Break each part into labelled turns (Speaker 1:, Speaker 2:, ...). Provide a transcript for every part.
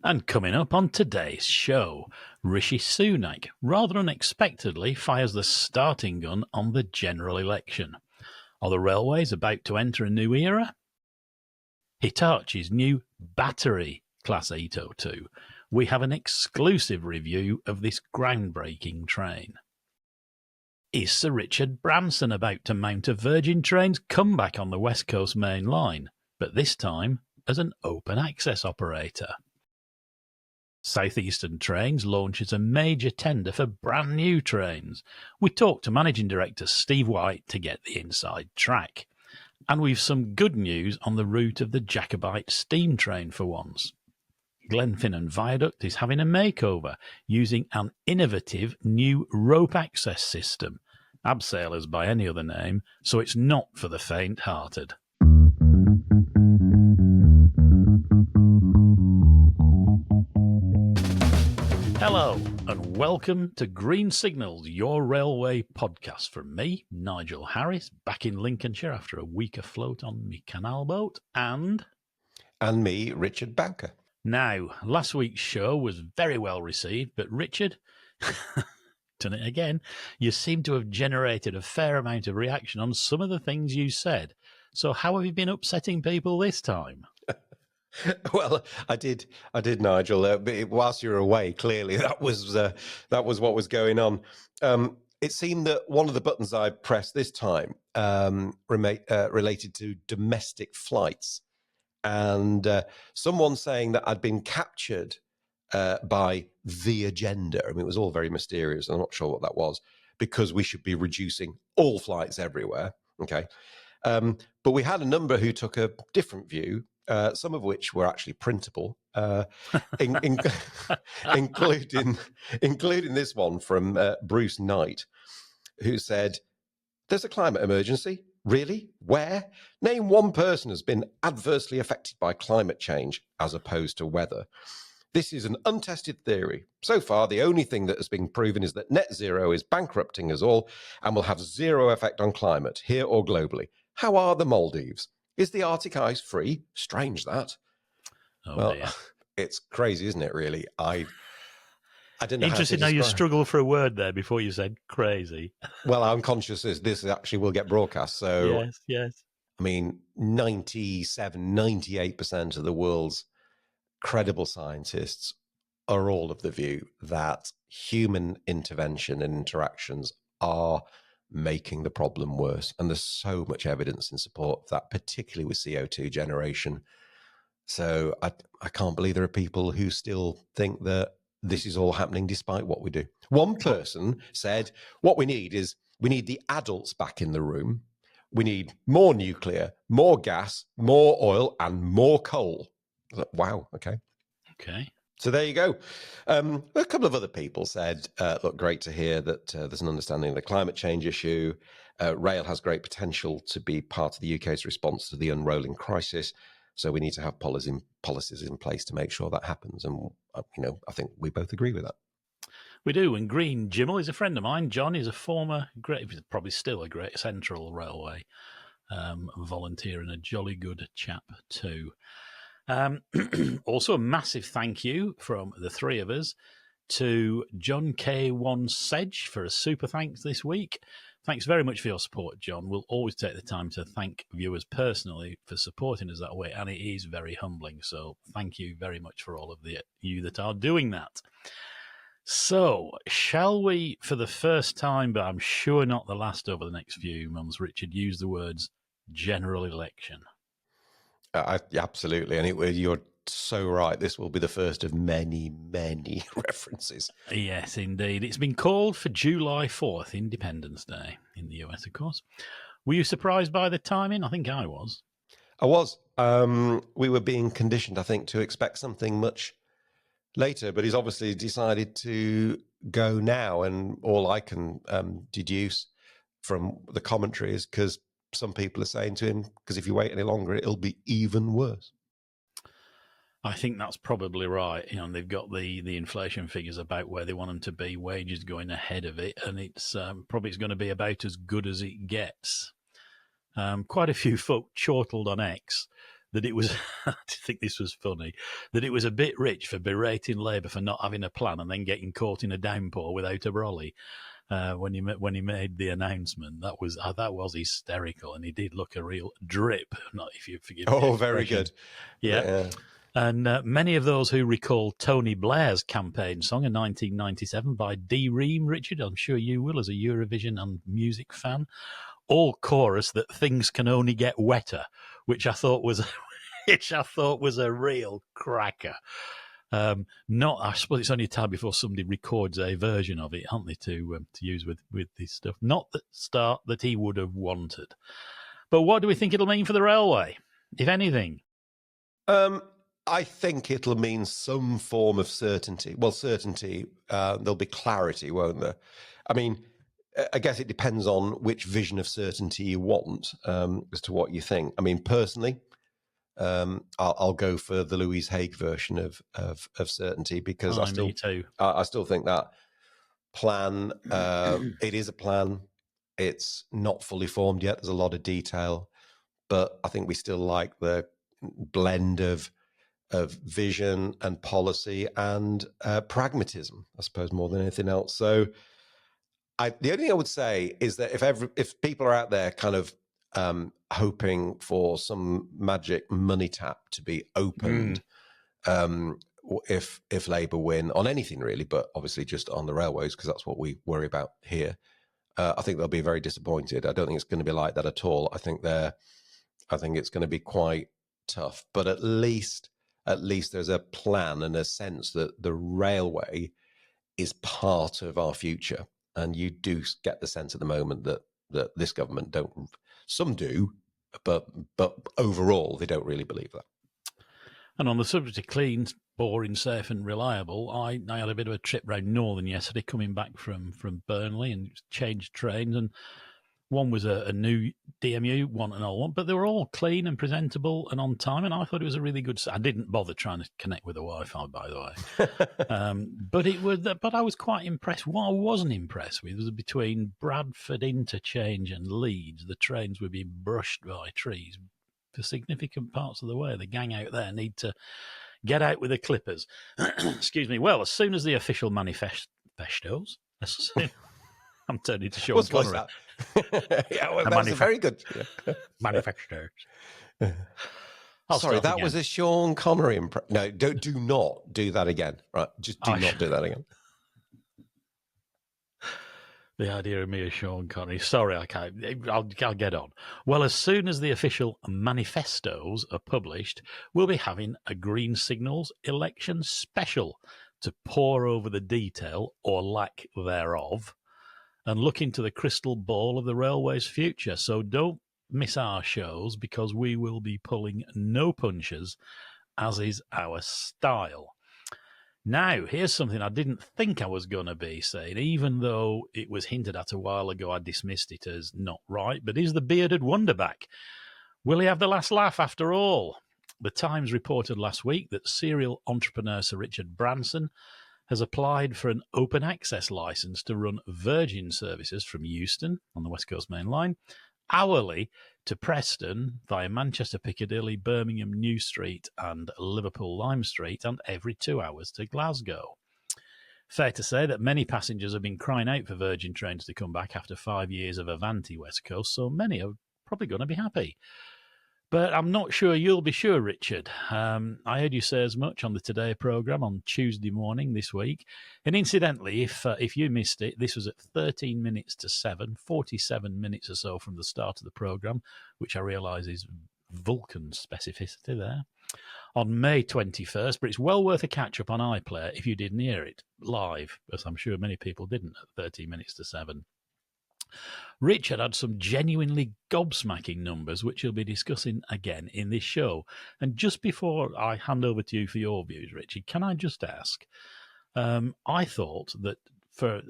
Speaker 1: And coming up on today's show, Rishi Sunak rather unexpectedly fires the starting gun on the general election. Are the railways about to enter a new era? Hitachi's new battery Class 802. We have an exclusive review of this groundbreaking train. Is Sir Richard Branson about to mount a Virgin Trains comeback on the West Coast Main Line, but this time as an open access operator? Southeastern Trains launches a major tender for brand new trains. We talked to Managing Director Steve White to get the inside track. And we've some good news on the route of the Jacobite Steam Train for once. Glenfinnan viaduct is having a makeover using an innovative new rope access system. Abseilers by any other name, so it's not for the faint-hearted. Hello, and welcome to Green Signals, your railway podcast from me, Nigel Harris, back in Lincolnshire after a week afloat on my canal boat, and
Speaker 2: me, Richard Banker.
Speaker 1: Now, last week's show was very well received, but Richard, done it again, you seem to have generated a fair amount of reaction on some of the things you said. So how have you been upsetting people this time?
Speaker 2: Well, I did, Nigel. Whilst you were away, clearly that was what was going on. It seemed that one of the buttons I pressed this time related to domestic flights, and someone saying that I'd been captured by the agenda. I mean, it was all very mysterious. I'm not sure what that was, because we should be reducing all flights everywhere. Okay, but we had a number who took a different view. Some of which were actually printable, including this one from Bruce Knight, who said, "There's a climate emergency. Really? Where? Name one person who's been adversely affected by climate change as opposed to weather. This is an untested theory. So far, the only thing that has been proven is that net zero is bankrupting us all and will have zero effect on climate, here or globally. How are the Maldives? Is the Arctic ice free? Strange that."
Speaker 1: Oh,
Speaker 2: well,
Speaker 1: dear.
Speaker 2: It's crazy, isn't it, really? I don't know.
Speaker 1: Interesting how you struggled for a word there before you said crazy.
Speaker 2: Well, I'm conscious this actually will get broadcast. So,
Speaker 1: yes.
Speaker 2: I mean, 98% of the world's credible scientists are all of the view that human intervention and interactions are making the problem worse. And there's so much evidence in support of that, particularly with CO2 generation. So I can't believe there are people who still think that this is all happening despite what we do. One person said, what we need the adults back in the room. We need more nuclear, more gas, more oil, and more coal. I was like, wow, okay. So there you go. A couple of other people said, look, great to hear that there's an understanding of the climate change issue. Rail has great potential to be part of the UK's response to the unrolling crisis. So we need to have policies in place to make sure that happens. And, I think we both agree with that.
Speaker 1: We do. And Green Jimmel is a friend of mine. John is a former, probably still a Great Central Railway volunteer and a jolly good chap too. Also, a massive thank you from the three of us to John K1 Sedge for a super thanks this week. Thanks very much for your support, John. We'll always take the time to thank viewers personally for supporting us that way, and it is very humbling. So thank you very much for all of you that are doing that. So, shall we, for the first time, but I'm sure not the last over the next few months, Richard, use the words general election?
Speaker 2: Absolutely. And you're so right. This will be the first of many, many references.
Speaker 1: Yes, indeed. It's been called for July 4th, Independence Day in the US, of course. Were you surprised by the timing? I think I was.
Speaker 2: I was. We were being conditioned, I think, to expect something much later, but he's obviously decided to go now. And all I can deduce from the commentary is because some people are saying to him, because if you wait any longer, it'll be even worse.
Speaker 1: I think that's probably right. They've got the inflation figures about where they want them to be, wages going ahead of it, and it's probably going to be about as good as it gets. Quite a few folk chortled on X that it was, I think this was funny, that it was a bit rich for berating Labour for not having a plan and then getting caught in a downpour without a brolly. When he made the announcement, that was hysterical, and he did look a real drip. Not if you forgive me.
Speaker 2: Oh, very good.
Speaker 1: Yeah. And many of those who recall Tony Blair's campaign song in 1997 by Dee Ream, Richard, I'm sure you will as a Eurovision and music fan, all chorus that things can only get wetter, which I thought was a real cracker. I suppose it's only a time before somebody records a version of it, aren't they, to use with this stuff. Not the start that he would have wanted. But what do we think it'll mean for the railway, if anything?
Speaker 2: I think it'll mean some form of certainty. Well, certainty, there'll be clarity, won't there? I mean, I guess it depends on which vision of certainty you want as to what you think. I mean, personally, I'll go for the Louise Haig version of certainty, because I still think that plan, it is a plan. It's not fully formed yet. There's a lot of detail, but I think we still like the blend of vision and policy and pragmatism, I suppose, more than anything else. So the only thing I would say is that if people are out there kind of hoping for some magic money tap to be opened, if Labour win on anything really, but obviously just on the railways, because that's what we worry about here, I think they'll be very disappointed. I don't think it's going to be like that at all. I think it's going to be quite tough, but at least there's a plan and a sense that the railway is part of our future. And you do get the sense at the moment that this government don't. Some do, but overall they don't really believe that.
Speaker 1: And on the subject of clean, boring, safe and reliable, I had a bit of a trip round Northern yesterday, coming back from Burnley, and changed trains, and one was a new DMU, one an old one, but they were all clean and presentable and on time, and I thought it was a really good. I didn't bother trying to connect with the Wi-Fi, by the way, but I was quite impressed. What I wasn't impressed with was between Bradford Interchange and Leeds, the trains were being brushed by trees for significant parts of the way. The gang out there need to get out with the clippers. Excuse me. Well, as soon as the official manifestos, I'm turning to Sean Connery.
Speaker 2: Yeah, well, that's a very good
Speaker 1: manifestos.
Speaker 2: Sorry, that was a Sean Connery impression. No, do not do that again. Right, just do not do that again.
Speaker 1: The idea of me as Sean Connery. Sorry, I can't. I'll get on. Well, as soon as the official manifestos are published, we'll be having a Green Signals election special to pore over the detail, or lack thereof, and look into the crystal ball of the railway's future. So don't miss our shows, because we will be pulling no punches, as is our style. Now, here's something I didn't think I was going to be saying, even though it was hinted at a while ago. I dismissed it as not right, but is the bearded wonder back? Will he have the last laugh after all? The Times reported last week that serial entrepreneur Sir Richard Branson has applied for an open access licence to run Virgin services from Euston on the West Coast Main Line hourly to Preston via Manchester Piccadilly, Birmingham New Street and Liverpool Lime Street, and every 2 hours to Glasgow. Fair to say that many passengers have been crying out for Virgin trains to come back after 5 years of Avanti West Coast, so many are probably going to be happy. But I'm not sure you'll be sure, Richard. I heard you say as much on the Today programme on Tuesday morning this week. And incidentally, if you missed it, this was at 13 minutes to 7, 47 minutes or so from the start of the programme, which I realise is Vulcan specificity there, on May 21st. But it's well worth a catch-up on iPlayer if you didn't hear it live, as I'm sure many people didn't at 13 minutes to 7. Richard had some genuinely gobsmacking numbers, which he'll be discussing again in this show. And just before I hand over to you for your views, Richard, can I just ask, I thought that for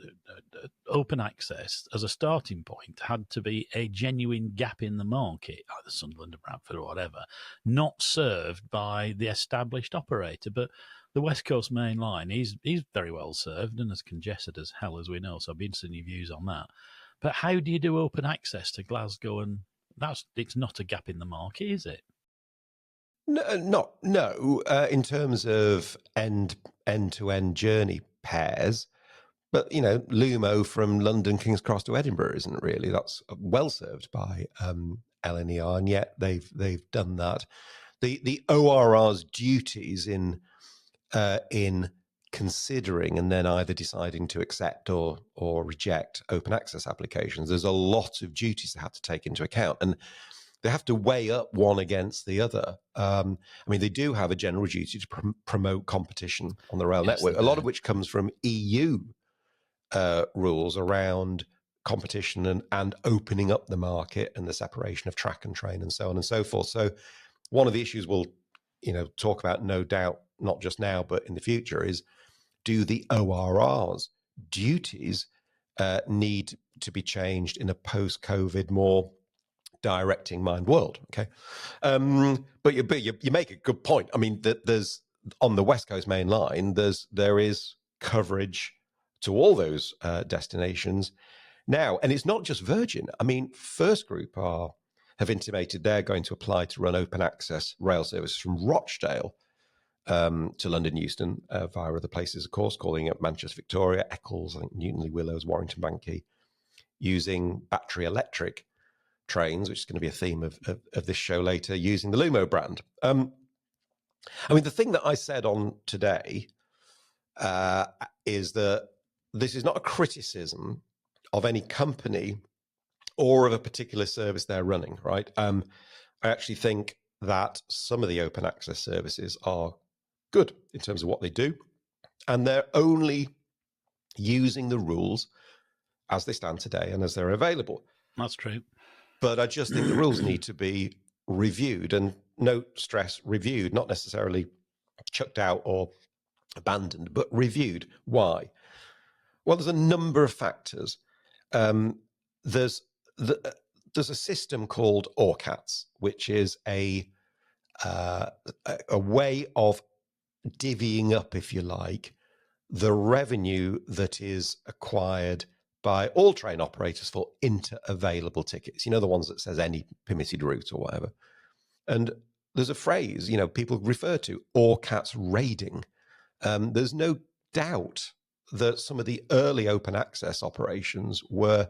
Speaker 1: open access as a starting point had to be a genuine gap in the market, either Sunderland or Bradford or whatever, not served by the established operator. But the West Coast Main Line, he's very well served and as congested as hell, as we know, so I've been seeing your views on that. But how do you do open access to Glasgow? And it's not a gap in the market, is it?
Speaker 2: No. In terms of end-to-end journey pairs, but Lumo from London King's Cross to Edinburgh isn't really. That's well served by LNER, and yet they've done that. The ORR's duties in considering and then either deciding to accept or reject open access applications, there's a lot of duties they have to take into account, and they have to weigh up one against the other. They do have a general duty to promote competition on the rail network, a lot of which comes from EU rules around competition and opening up the market and the separation of track and train and so on and so forth. So one of the issues we'll talk about, no doubt, not just now but in the future, is do the ORR's duties need to be changed in a post-COVID, more directing mind world? Okay, but you make a good point. I mean, there's on the West Coast Main Line, there is coverage to all those destinations now, and it's not just Virgin. I mean, First Group have intimated they're going to apply to run open access rail service from Rochdale to London Euston via other places, of course, calling it Manchester Victoria, Eccles, I think Newton Willows, Warrington Bankey, using battery electric trains, which is going to be a theme of this show later, using the Lumo brand. The thing that I said on today is that this is not a criticism of any company or of a particular service they're running, right? I actually think that some of the open access services are good in terms of what they do, and they're only using the rules as they stand today and as they're available.
Speaker 1: That's true.
Speaker 2: But I just think the rules need to be reviewed, and no stress, reviewed, not necessarily chucked out or abandoned, but reviewed. Why? Well, there's a number of factors. There's a system called ORCATS, which is a way of divvying up, if you like, the revenue that is acquired by all train operators for inter-available tickets. The ones that says any permitted route or whatever. And there's a phrase, people refer to, ORCATS raiding. There's no doubt that some of the early open access operations were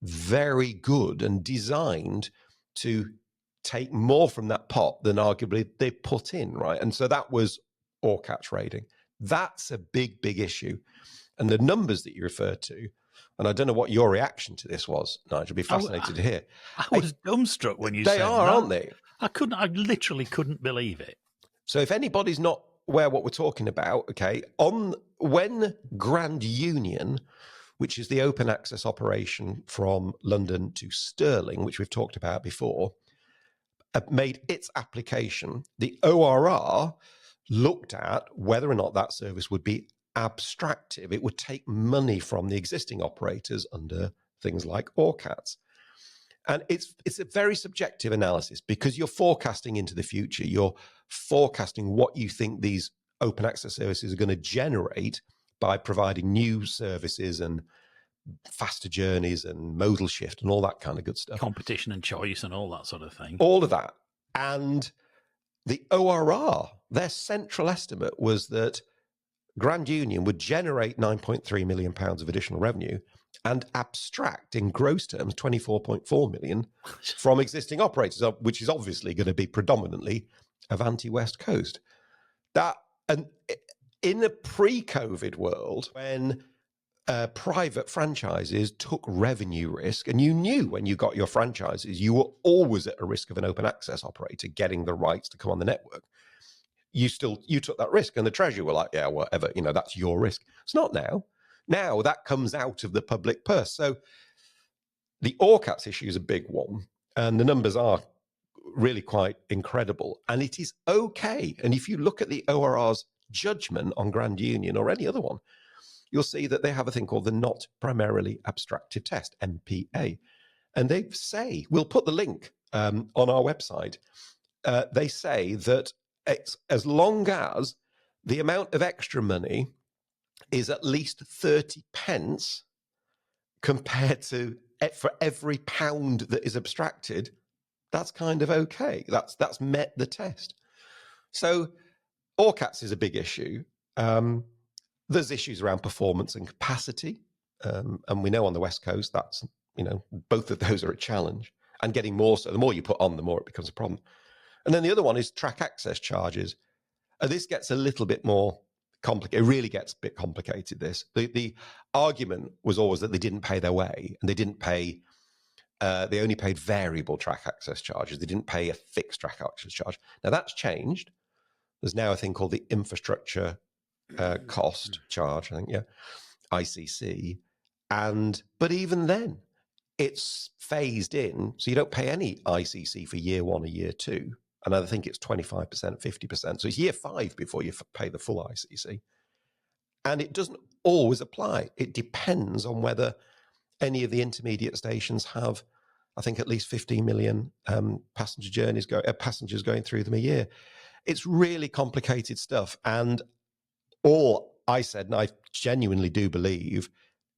Speaker 2: very good and designed to take more from that pot than arguably they put in, right? And so that was ORCATS raiding. That's a big, big issue. And the numbers that you referred to, and I don't know what your reaction to this was, Nigel, I'd be fascinated to hear.
Speaker 1: I was dumbstruck when you said that.
Speaker 2: They are, aren't they?
Speaker 1: I literally couldn't believe it.
Speaker 2: So if anybody's not aware what we're talking about, okay, when Grand Union, which is the open access operation from London to Stirling, which we've talked about before, made its application, the ORR looked at whether or not that service would be abstractive. It would take money from the existing operators under things like ORCATS. And it's a very subjective analysis because you're forecasting into the future. You're forecasting what you think these open access services are going to generate by providing new services and faster journeys and modal shift and all that kind of good stuff.
Speaker 1: Competition and choice and all that sort of thing.
Speaker 2: All of that. And the ORR, their central estimate was that Grand Union would generate £9.3 million of additional revenue and abstract in gross terms 24.4 million from existing operators, which is obviously going to be predominantly Avanti West Coast. That, and in a pre-COVID world, when private franchises took revenue risk, and you knew when you got your franchises, you were always at a risk of an open access operator getting the rights to come on the network. You took that risk, and the Treasury were like, yeah, whatever, that's your risk. It's not now. Now that comes out of the public purse. So the ORCATS issue is a big one, and the numbers are really quite incredible. And it is okay. And if you look at the ORR's judgment on Grand Union or any other one, you'll see that they have a thing called the Not Primarily Abstractive Test, NPA. And they say, we'll put the link on our website, they say that it's as long as the amount of extra money is at least 30 pence compared to for every pound that is abstracted, that's kind of okay. That's met the test. So ORCATs is a big issue. There's issues around performance and capacity. And we know on the West Coast, that's, both of those are a challenge. And getting more so, the more you put on, the more it becomes a problem. And then the other one is track access charges. This gets a little bit more complicated. It really gets a bit complicated, this. The argument was always that they didn't pay their way, and they didn't pay, they only paid variable track access charges. They didn't pay a fixed track access charge. Now that's changed. There's now a thing called the infrastructure cost charge, I think, ICC. But even then, it's phased in, so you don't pay any ICC for year 1 or year 2. And I think it's 25%, 50%. So it's year 5 before you pay the full ICC. And it doesn't always apply. It depends on whether any of the intermediate stations have, I think, at least 15 million passengers going through them a year. It's really complicated stuff. And all I said, and I genuinely do believe,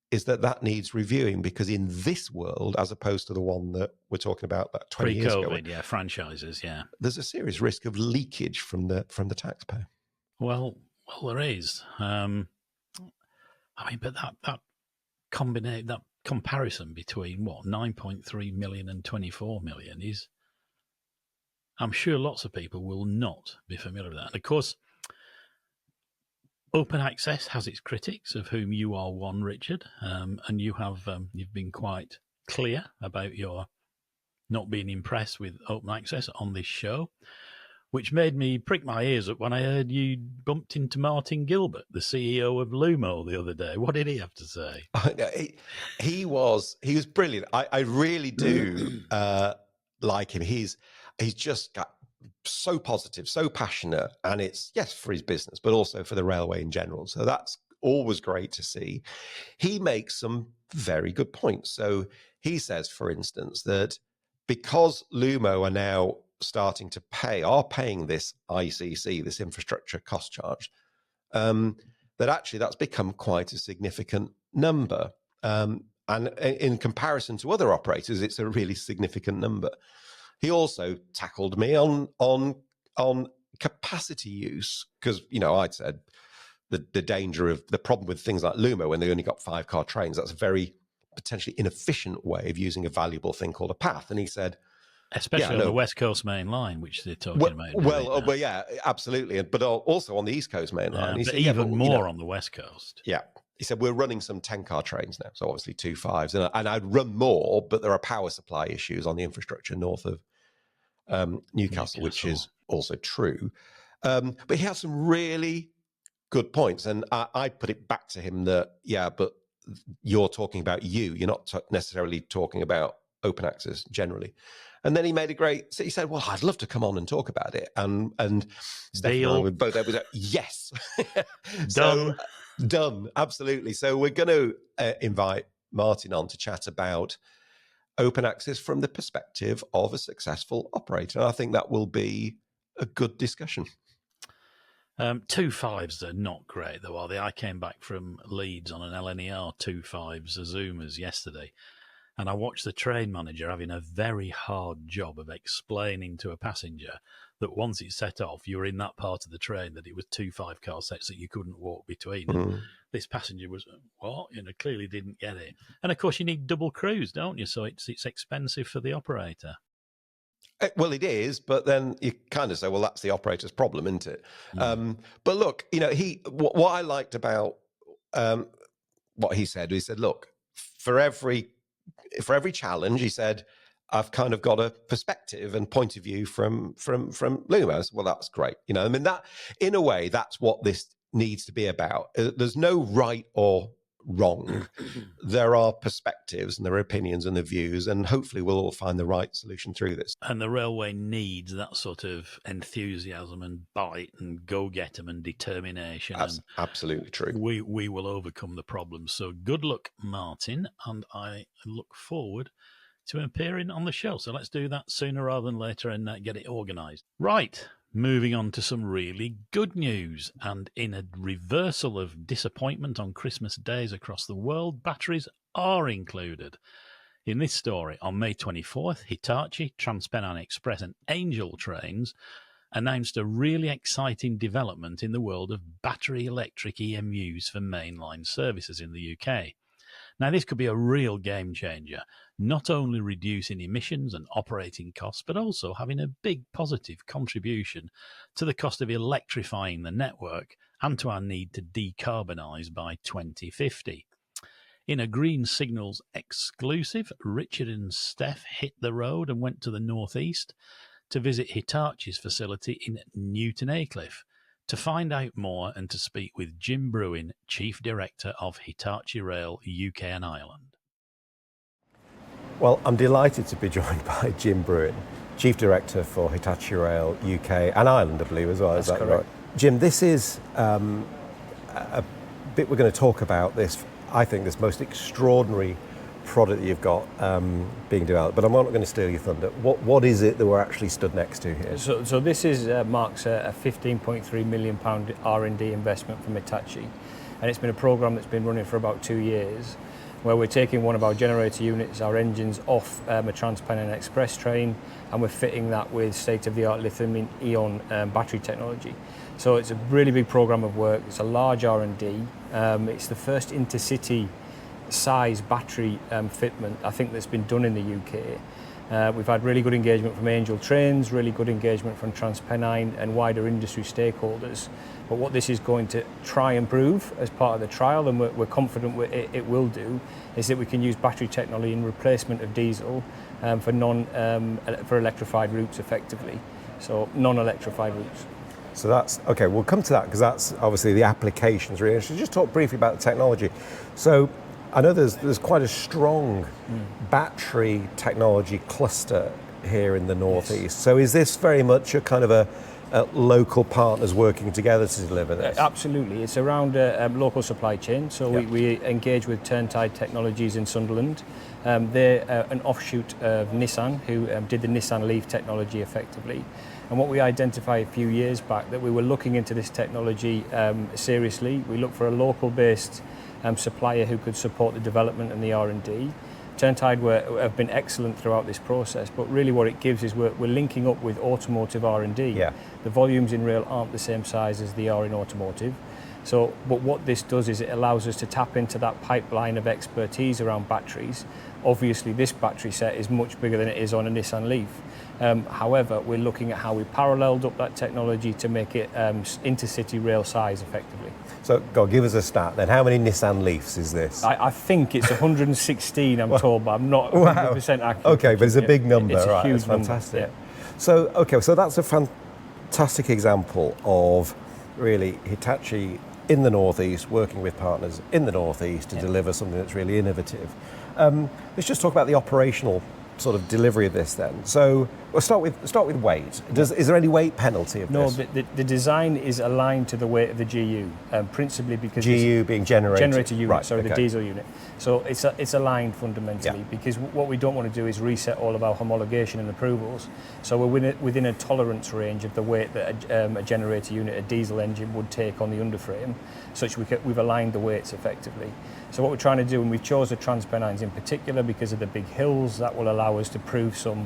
Speaker 2: is that needs reviewing, because in this world, as opposed to the one that we're talking about 20 years ago,
Speaker 1: pre-COVID, franchises,
Speaker 2: there's a serious risk of leakage from the taxpayer.
Speaker 1: Well, there is. But that comparison between 9.3 million and 24 million is, I'm sure lots of people will not be familiar with that. And of course, open access has its critics, of whom you are one, Richard, and you've been quite clear about your not being impressed with open access on this show, which made me prick my ears up when I heard you bumped into Martin Gilbert, the CEO of Lumo, the other day. What did he have to say?
Speaker 2: He was brilliant. I really do like him. He's just got so positive, so passionate, and it's, yes, for his business, but also for the railway in general. So that's always great to see. He makes some very good points. So he says, for instance, that because Lumo are now starting to are paying this ICC, this infrastructure cost charge, that actually that's become quite a significant number. And in comparison to other operators, it's a really significant number. He also tackled me on capacity use, because, I'd said the danger of the problem with things like Lumo, when they only got 5-car trains, that's a very potentially inefficient way of using a valuable thing called a path. And he said,
Speaker 1: especially on the West Coast main line, which they're talking about.
Speaker 2: Well, yeah, absolutely. But also on the East Coast main line. He
Speaker 1: but
Speaker 2: said,
Speaker 1: even more on the West Coast.
Speaker 2: Yeah. He said, we're running some 10-car trains now, so obviously 2 5s. And I'd run more, but there are power supply issues on the infrastructure north of Newcastle, which is also true. But he had some really good points. And I put it back to him that, but you're talking about you're not necessarily talking about open access generally. And then he made he said, well, I'd love to come on and talk about it. And Stephen and I were both able to, yes. Done. Absolutely. So we're going to invite Martin on to chat about open access from the perspective of a successful operator. And I think that will be a good discussion.
Speaker 1: 2 5s are not great, though, are they? I came back from Leeds on an LNER 2 5s Azumas yesterday, and I watched the train manager having a very hard job of explaining to a passenger that once it set off, you were in that part of the train, that it was 2 5-car sets that you couldn't walk between. And this passenger was, clearly didn't get it. And of course, you need double crews, don't you? So it's expensive for the operator.
Speaker 2: Well, it is, but then you kind of say, well, that's the operator's problem, isn't it? But look, what I liked about what he said, look, for every challenge, he said, I've kind of got a perspective and point of view from Lumo. Well, that's great. That, in a way, that's what this needs to be about. There's no right or wrong. There are perspectives and there are opinions and the views, and hopefully we'll all find the right solution through this.
Speaker 1: And the railway needs that sort of enthusiasm and bite and go-get-em and determination.
Speaker 2: That's absolutely true.
Speaker 1: We will overcome the problems. So good luck, Martin, and I look forward to appearing on the show. So let's do that sooner rather than later and get it organised. Right. Moving on to some really good news, and in a reversal of disappointment on Christmas days across the world, batteries are included. In this story, on May 24th, Hitachi, TransPennine Express and Angel trains announced a really exciting development in the world of battery electric EMUs for mainline services in the UK. Now, this could be a real game changer, not only reducing emissions and operating costs, but also having a big positive contribution to the cost of electrifying the network and to our need to decarbonise by 2050. In a Green Signals exclusive, Richard and Steph hit the road and went to the northeast to visit Hitachi's facility in Newton Aycliffe to find out more and to speak with Jim Bruin, Chief Director of Hitachi Rail UK and Ireland.
Speaker 2: Well, I'm delighted to be joined by Jim Bruin, Chief Director for Hitachi Rail UK and Ireland, I believe, as well.
Speaker 3: That's
Speaker 2: Is that
Speaker 3: correct.
Speaker 2: right? Jim, this is a bit we're going to talk about this, I think, this most extraordinary product that you've got being developed, but I'm not going to steal your thunder. What is it that we're actually stood next to here?
Speaker 3: So this is marks a £15.3 million R&D investment from Hitachi, and it's been a programme that's been running for about 2 years, where we're taking one of our generator units, our engines, off a TransPennine express train, and we're fitting that with state-of-the-art lithium-ion battery technology. So it's a really big programme of work. It's a large R&D. It's the first intercity size battery fitment I think that's been done in the UK. We've had really good engagement from Angel Trains, really good engagement from TransPennine and wider industry stakeholders. But what this is going to try and prove as part of the trial, and we're confident it will do, is that we can use battery technology in replacement of diesel for electrified routes effectively. So non-electrified routes.
Speaker 2: So that's, okay, we'll come to that because that's obviously the applications really. I should just talk briefly about the technology. So I know there's quite a strong battery technology cluster here in the northeast. Yes. So is this very much a kind of a local partners working together to deliver this?
Speaker 3: Absolutely. It's around a local supply chain. So we engage with Turntide Technologies in Sunderland. They're an offshoot of Nissan, who did the Nissan Leaf technology effectively. And what we identified a few years back, that we were looking into this technology seriously. We looked for a local-based supplier who could support the development and the R&D. Turntide have been excellent throughout this process, but really what it gives is we're linking up with automotive R&D.
Speaker 2: Yeah.
Speaker 3: The volumes in rail aren't the same size as they are in automotive. So, but what this does is it allows us to tap into that pipeline of expertise around batteries. Obviously, this battery set is much bigger than it is on a Nissan Leaf. However, we're looking at how we paralleled up that technology to make it intercity rail size effectively.
Speaker 2: So, go on, give us a stat then. How many Nissan Leafs is this?
Speaker 3: I think it's 116, I'm told, but I'm not 100% accurate.
Speaker 2: Okay, but it's a big number,
Speaker 3: it's
Speaker 2: right?
Speaker 3: A huge
Speaker 2: it's fantastic.
Speaker 3: Number, yeah.
Speaker 2: So, okay, so that's a fantastic example of really Hitachi in the northeast working with partners in the northeast to deliver something that's really innovative. Let's just talk about the operational sort of delivery of this then. So we'll start with weight. Is there any weight penalty of this?
Speaker 3: No, the design is aligned to the weight of the GU, principally because
Speaker 2: GU being generator
Speaker 3: unit,
Speaker 2: right,
Speaker 3: the diesel unit. So it's aligned fundamentally because what we don't want to do is reset all of our homologation and approvals. So we're within a tolerance range of the weight that a generator unit, a diesel engine, would take on the underframe, such we've aligned the weights effectively. So what we're trying to do, and we've chosen TransPennines in particular because of the big hills, that will allow us to prove some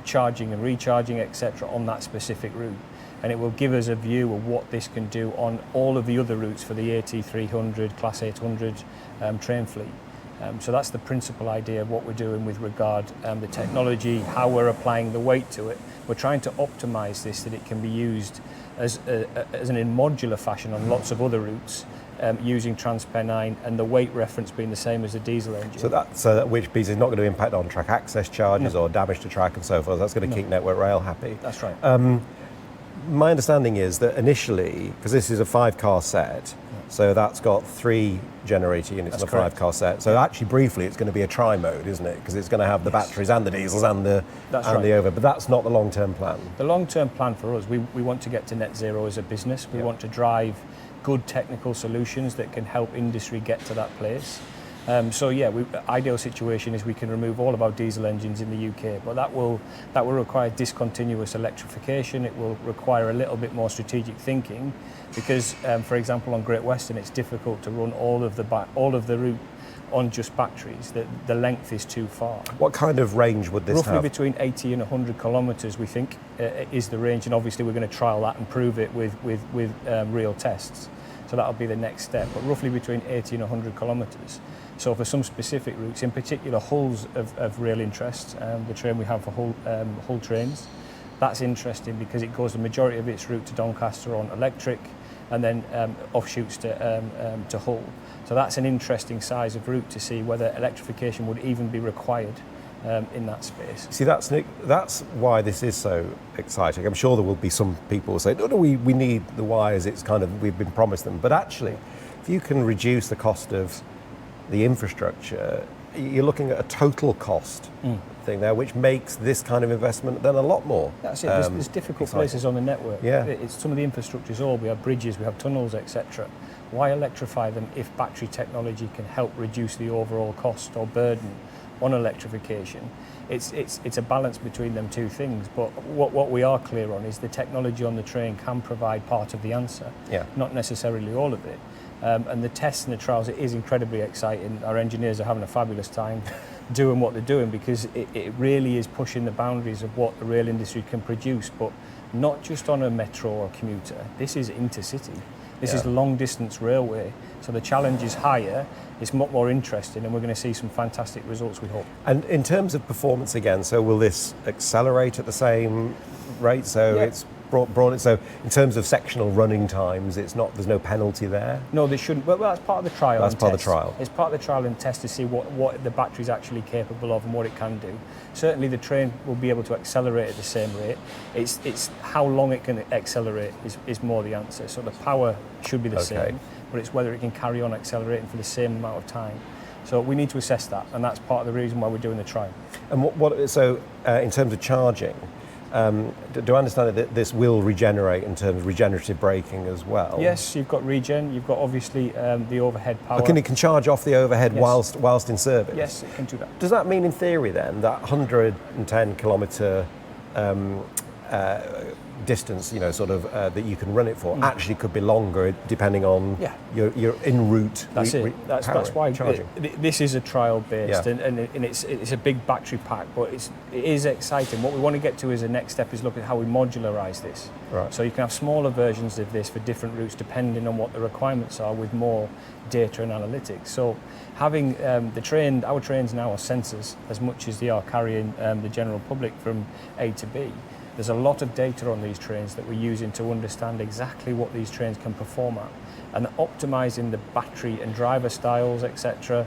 Speaker 3: charging and recharging, etc., on that specific route. And it will give us a view of what this can do on all of the other routes for the AT300, Class 800 train fleet. So that's the principal idea of what we're doing with regard the technology, how we're applying the weight to it. We're trying to optimise this so that it can be used as in a modular fashion on lots of other routes, using TransPennine and the weight reference being the same as the diesel engine.
Speaker 2: So that which piece is not going to impact on track access charges or damage to track and so forth. That's going to keep Network Rail happy.
Speaker 3: That's right.
Speaker 2: My understanding is that initially, because this is a 5-car set, so that's got 3 generator units in a 5-car set. So actually, briefly, it's going to be a tri-mode, isn't it? Because it's going to have the batteries and the diesels and the over. But that's not the long-term plan.
Speaker 3: The long-term plan for us, we want to get to net zero as a business. We want to drive good technical solutions that can help industry get to that place. So yeah, ideal situation is we can remove all of our diesel engines in the UK, but that will require discontinuous electrification. It will require a little bit more strategic thinking, because, for example, on Great Western, it's difficult to run all of the route on just batteries. The length is too far.
Speaker 2: What kind of range would this have?
Speaker 3: Roughly between 80 and 100 kilometres, we think, is the range, and obviously we're going to trial that and prove it with real tests. So that'll be the next step, but roughly between 80 and 100 kilometres. So for some specific routes, in particular Hull's of real interest, the train we have for Hull trains, that's interesting because it goes the majority of its route to Doncaster on electric, and then offshoots to Hull. So that's an interesting size of route to see whether electrification would even be required in that space.
Speaker 2: See, that's why this is so exciting. I'm sure there will be some people who say, no, we need the wires, it's kind of, we've been promised them. But actually, if you can reduce the cost of the infrastructure, you're looking at a total cost thing there, which makes this kind of investment then a lot more.
Speaker 3: That's it. There's difficult
Speaker 2: exciting.
Speaker 3: Places on the network.
Speaker 2: Yeah.
Speaker 3: It's some of the infrastructure is old. We have bridges, we have tunnels, etc. Why electrify them if battery technology can help reduce the overall cost or burden on electrification? It's a balance between them two things. But what we are clear on is the technology on the train can provide part of the answer, not necessarily all of it. And the tests and the trials, it is incredibly exciting. Our engineers are having a fabulous time doing what they're doing, because it really is pushing the boundaries of what the rail industry can produce, but not just on a metro or commuter. This is intercity. This is long distance railway. So the challenge is higher, it's much more interesting, and we're going to see some fantastic results, we hope.
Speaker 2: And in terms of performance again, so will this accelerate at the same rate? So it's brought, so in terms of sectional running times, there's no penalty there?
Speaker 3: No, they shouldn't. Well, that's part of the trial.
Speaker 2: That's part of the trial.
Speaker 3: It's part of the trial and test to see what the battery's actually capable of and what it can do. Certainly the train will be able to accelerate at the same rate. It's how long it can accelerate is more the answer. So the power should be the same, but it's whether it can carry on accelerating for the same amount of time. So we need to assess that, and that's part of the reason why we're doing the trial.
Speaker 2: And in terms of charging, do I understand that this will regenerate in terms of regenerative braking as well?
Speaker 3: Yes, you've got regen, you've got obviously the overhead power.
Speaker 2: It can charge off the overhead whilst in service?
Speaker 3: Yes, it can do that.
Speaker 2: Does that mean in theory then that 110 kilometre distance, that you can run it for actually could be longer depending on your en route?
Speaker 3: That's that's why
Speaker 2: charging.
Speaker 3: This is a trial based, and it's a big battery pack, but it is exciting. What we want to get to as a next step is look at how we modularise this.
Speaker 2: Right.
Speaker 3: So you can have smaller versions of this for different routes depending on what the requirements are, with more data and analytics. So having our trains now are sensors as much as they are carrying the general public from A to B. There's a lot of data on these trains that we're using to understand exactly what these trains can perform at, and optimising the battery and driver styles, etc.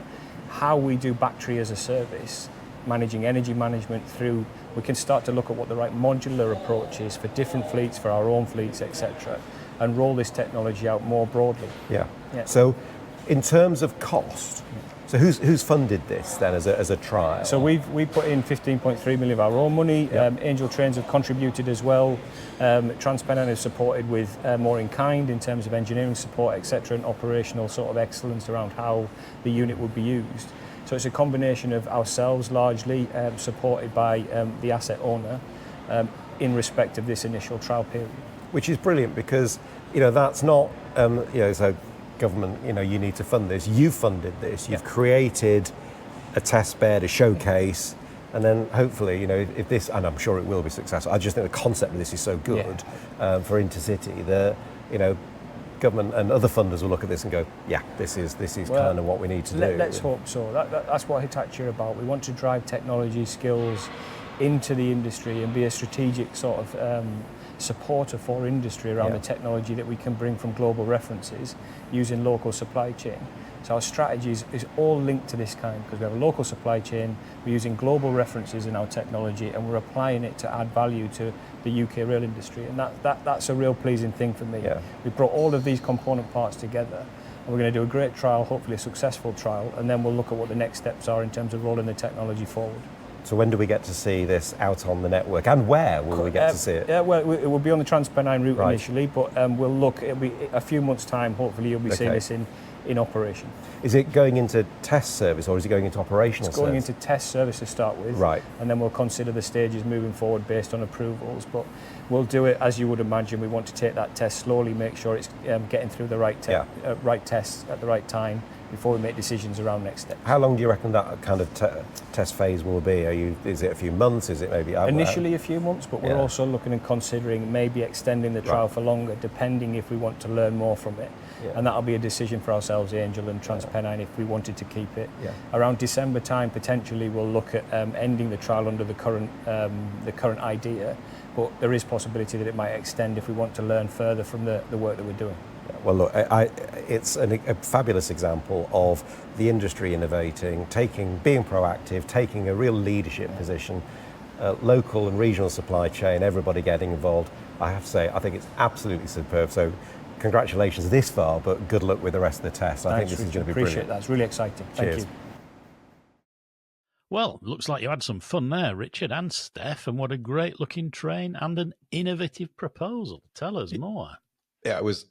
Speaker 3: How we do battery as a service, managing energy management through, we can start to look at what the right modular approach is for different fleets, for our own fleets, etc., and roll this technology out more broadly.
Speaker 2: Yeah. So in terms of cost, so who's funded this then as a trial?
Speaker 3: So we put in 15.3 million of our own money. Angel Trains have contributed as well. TransPennine has supported with more in kind in terms of engineering support, etc., and operational sort of excellence around how the unit would be used. So it's a combination of ourselves largely supported by the asset owner in respect of this initial trial period.
Speaker 2: Which is brilliant, because that's not so government, you need to fund this. You've funded this. You've created a test bed, a showcase, and then hopefully, if this, and I'm sure it will be successful. I just think the concept of this is so good for intercity that government and other funders will look at this and go, this is kind of what we need to do.
Speaker 3: Let's hope so. That's what Hitachi are about. We want to drive technology skills into the industry and be a strategic sort of supporter for industry around the technology that we can bring from global references using local supply chain. So our strategy is all linked to this kind, because we have a local supply chain, we're using global references in our technology, and we're applying it to add value to the UK rail industry, and that's a real pleasing thing for me. We brought all of these component parts together, and we're going to do a great trial, hopefully a successful trial, and then we'll look at what the next steps are in terms of rolling the technology forward.
Speaker 2: So when do we get to see this out on the network, and where will we get to see it?
Speaker 3: Yeah, well, it will be on the TransPennine route
Speaker 2: Right.
Speaker 3: initially, but we'll look. It'll be a few months' time. Hopefully, you'll be seeing this in operation.
Speaker 2: Is it going into test service, or is it going into operational service?
Speaker 3: It's going into test service to start with,
Speaker 2: right?
Speaker 3: And then we'll consider the stages moving forward based on approvals. But we'll do it as you would imagine. We want to take that test slowly, make sure it's getting through the right right tests at the right time before we make decisions around next steps.
Speaker 2: How long do you reckon that kind of test phase will be? Is it a few months? Is it maybe
Speaker 3: initially a few months? But we're also looking and considering maybe extending the trial for longer, depending if we want to learn more from it. Yeah. And that'll be a decision for ourselves, Angel and TransPennine, if we wanted to keep it. Yeah. Around December time, potentially we'll look at ending the trial under the current idea, but there is possibility that it might extend if we want to learn further from the work that we're doing.
Speaker 2: Well, look, it's a fabulous example of the industry innovating, being proactive, taking a real leadership position, local and regional supply chain, everybody getting involved. I have to say, I think it's absolutely superb. So congratulations this far, but good luck with the rest of the test. I think this is going to be brilliant.
Speaker 3: Appreciate that. It's really exciting. Thank you.
Speaker 1: Well, looks like you had some fun there, Richard and Steph, and what a great looking train and an innovative proposal. Tell us more.
Speaker 2: Yeah, it was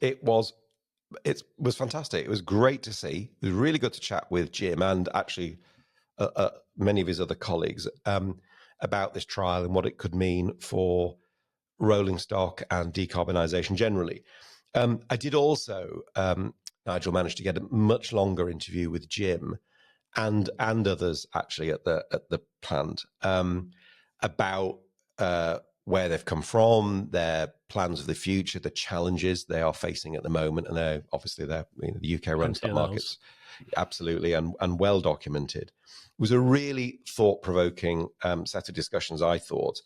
Speaker 2: fantastic. It was great to see. It was really good to chat with Jim and actually many of his other colleagues about this trial and what it could mean for rolling stock and decarbonisation generally. I did also, Nigel managed to get a much longer interview with Jim and others actually at the plant about where they've come from, their plans for the future, the challenges they are facing at the moment, and they're the UK rolling stock markets, absolutely, and well documented. It was a really thought-provoking set of discussions, I thought,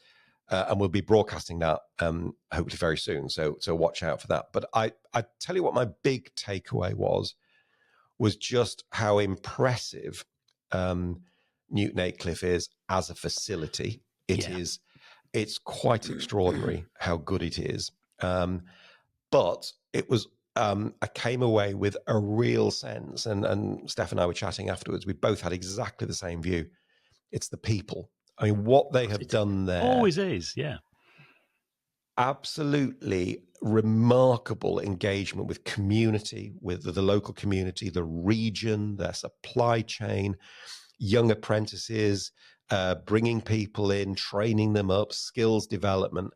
Speaker 2: and we'll be broadcasting that hopefully very soon. So watch out for that. But I tell you what, my big takeaway was just how impressive Newton Aycliffe is as a facility. It's quite extraordinary how good it is. But it was, I came away with a real sense, and Steph and I were chatting afterwards, we both had exactly the same view. It's the people. I mean, what they have done there.
Speaker 1: Always is, yeah.
Speaker 2: Absolutely remarkable engagement with community, with the local community, the region, their supply chain, young apprentices, bringing people in, training them up, skills development,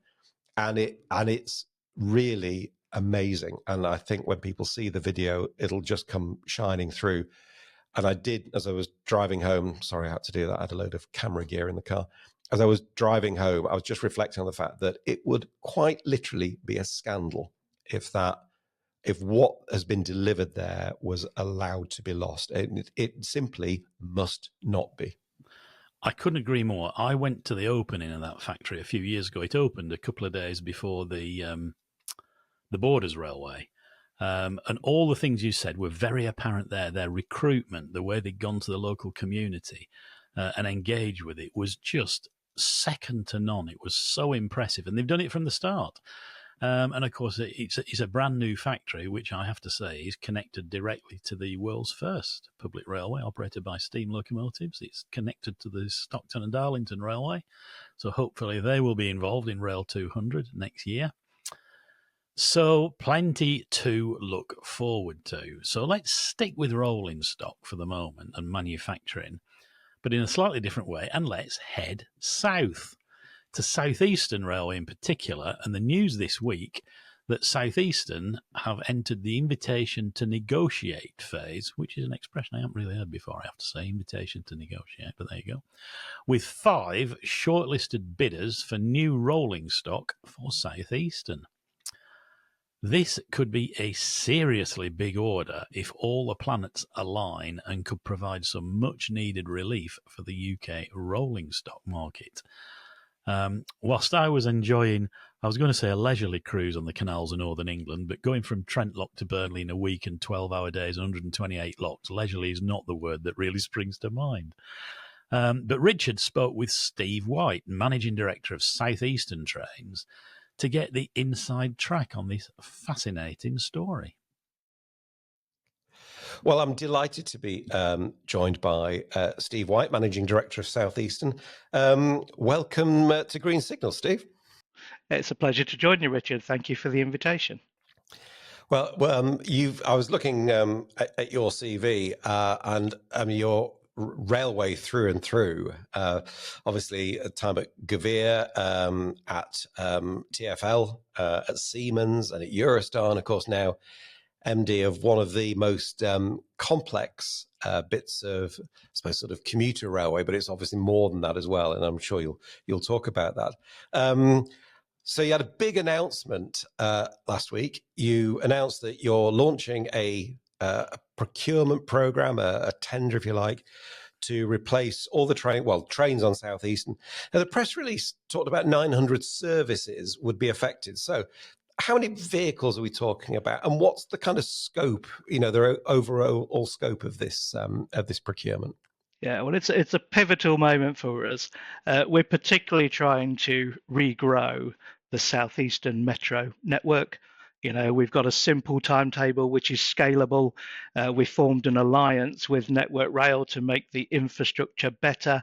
Speaker 2: and it's really amazing. And I think when people see the video, it'll just come shining through. And I did, as I was driving home, sorry I had to do that, I had a load of camera gear in the car. As I was driving home, I was just reflecting on the fact that it would quite literally be a scandal if what has been delivered there was allowed to be lost. It simply must not be.
Speaker 1: I couldn't agree more. I went to the opening of that factory a few years ago. It opened a couple of days before the Borders Railway. And all the things you said were very apparent there. Their recruitment, the way they'd gone to the local community and engaged with it was just second to none. It was so impressive. And they've done it from the start. And of course, it's a brand new factory, which I have to say is connected directly to the world's first public railway operated by steam locomotives. It's connected to the Stockton and Darlington Railway. So hopefully they will be involved in Rail 200 next year. So plenty to look forward to. So let's stick with rolling stock for the moment and manufacturing, but in a slightly different way, and let's head south to Southeastern Railway in particular, and the news this week that Southeastern have entered the invitation to negotiate phase, which is an expression I haven't really heard before, I have to say, invitation to negotiate, but there you go, with 5 shortlisted bidders for new rolling stock for Southeastern. This could be a seriously big order if all the planets align and could provide some much-needed relief for the UK rolling stock market. Whilst I was enjoying, I was going to say a leisurely cruise on the canals of northern England, but going from Trentlock to Burnley in a week and 12-hour days, 128 locks, leisurely is not the word that really springs to mind. But Richard spoke with Steve White, Managing Director of Southeastern Trains, to get the inside track on this fascinating story.
Speaker 2: Well, I'm delighted to be joined by Steve White, Managing Director of Southeastern. Welcome to Green Signal, Steve.
Speaker 4: It's a pleasure to join you, Richard. Thank you for the invitation.
Speaker 2: Well, I was looking at your CV and your railway through and through. Obviously, a time at Gavir, at TfL, at Siemens, and at Eurostar, and of course now MD of one of the most complex bits of, I suppose, sort of commuter railway, but it's obviously more than that as well, and I'm sure you'll talk about that. So you had a big announcement last week. You announced that you're launching a procurement program, a tender, if you like, to replace all the trains on Southeastern. Now, the press release talked about 900 services would be affected. So how many vehicles are we talking about, and what's the kind of scope, the overall scope of this procurement?
Speaker 4: Yeah, well, it's a pivotal moment for us. We're particularly trying to regrow the Southeastern Metro network. We've got a simple timetable which is scalable. We formed an alliance with Network Rail to make the infrastructure better.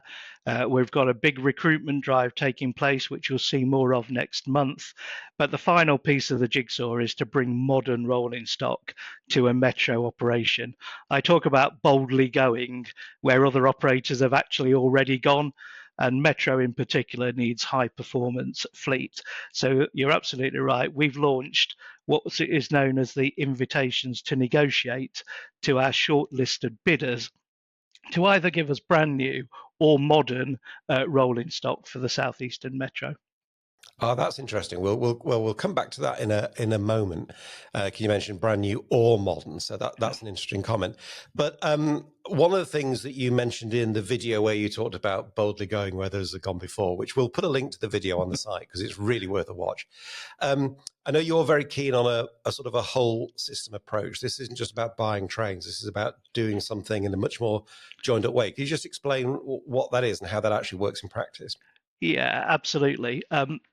Speaker 4: We've got a big recruitment drive taking place, which you'll see more of next month. But the final piece of the jigsaw is to bring modern rolling stock to a metro operation. I talk about boldly going where other operators have actually already gone. And Metro in particular needs high performance fleet. So you're absolutely right. We've launched what is known as the invitations to negotiate to our shortlisted bidders to either give us brand new or modern rolling stock for the Southeastern Metro.
Speaker 2: Oh, that's interesting. We'll come back to that in a moment. Can you mention brand new or modern? So that's an interesting comment. But one of the things that you mentioned in the video where you talked about boldly going where others have gone before, which we'll put a link to the video on the site because it's really worth a watch. I know you're very keen on a sort of a whole system approach. This isn't just about buying trains. This is about doing something in a much more joined up way. Can you just explain what that is and how that actually works in practice?
Speaker 4: Yeah, absolutely.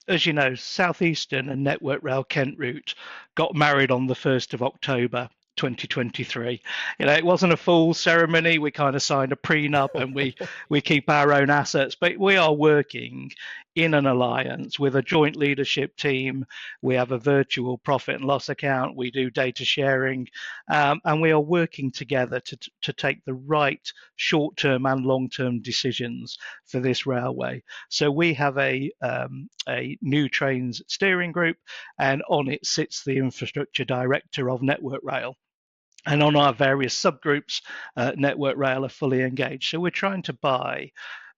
Speaker 4: As you know, Southeastern and Network Rail Kent route got married on the 1st of October 2023. It wasn't a full ceremony. We kind of signed a prenup and we keep our own assets, but we are working in an alliance with a joint leadership team. We have a virtual profit and loss account. We do data sharing, and we are working together to take the right short-term and long-term decisions for this railway. So we have a new trains steering group, and on it sits the infrastructure director of Network Rail. And on our various subgroups, Network Rail are fully engaged. So we're trying to buy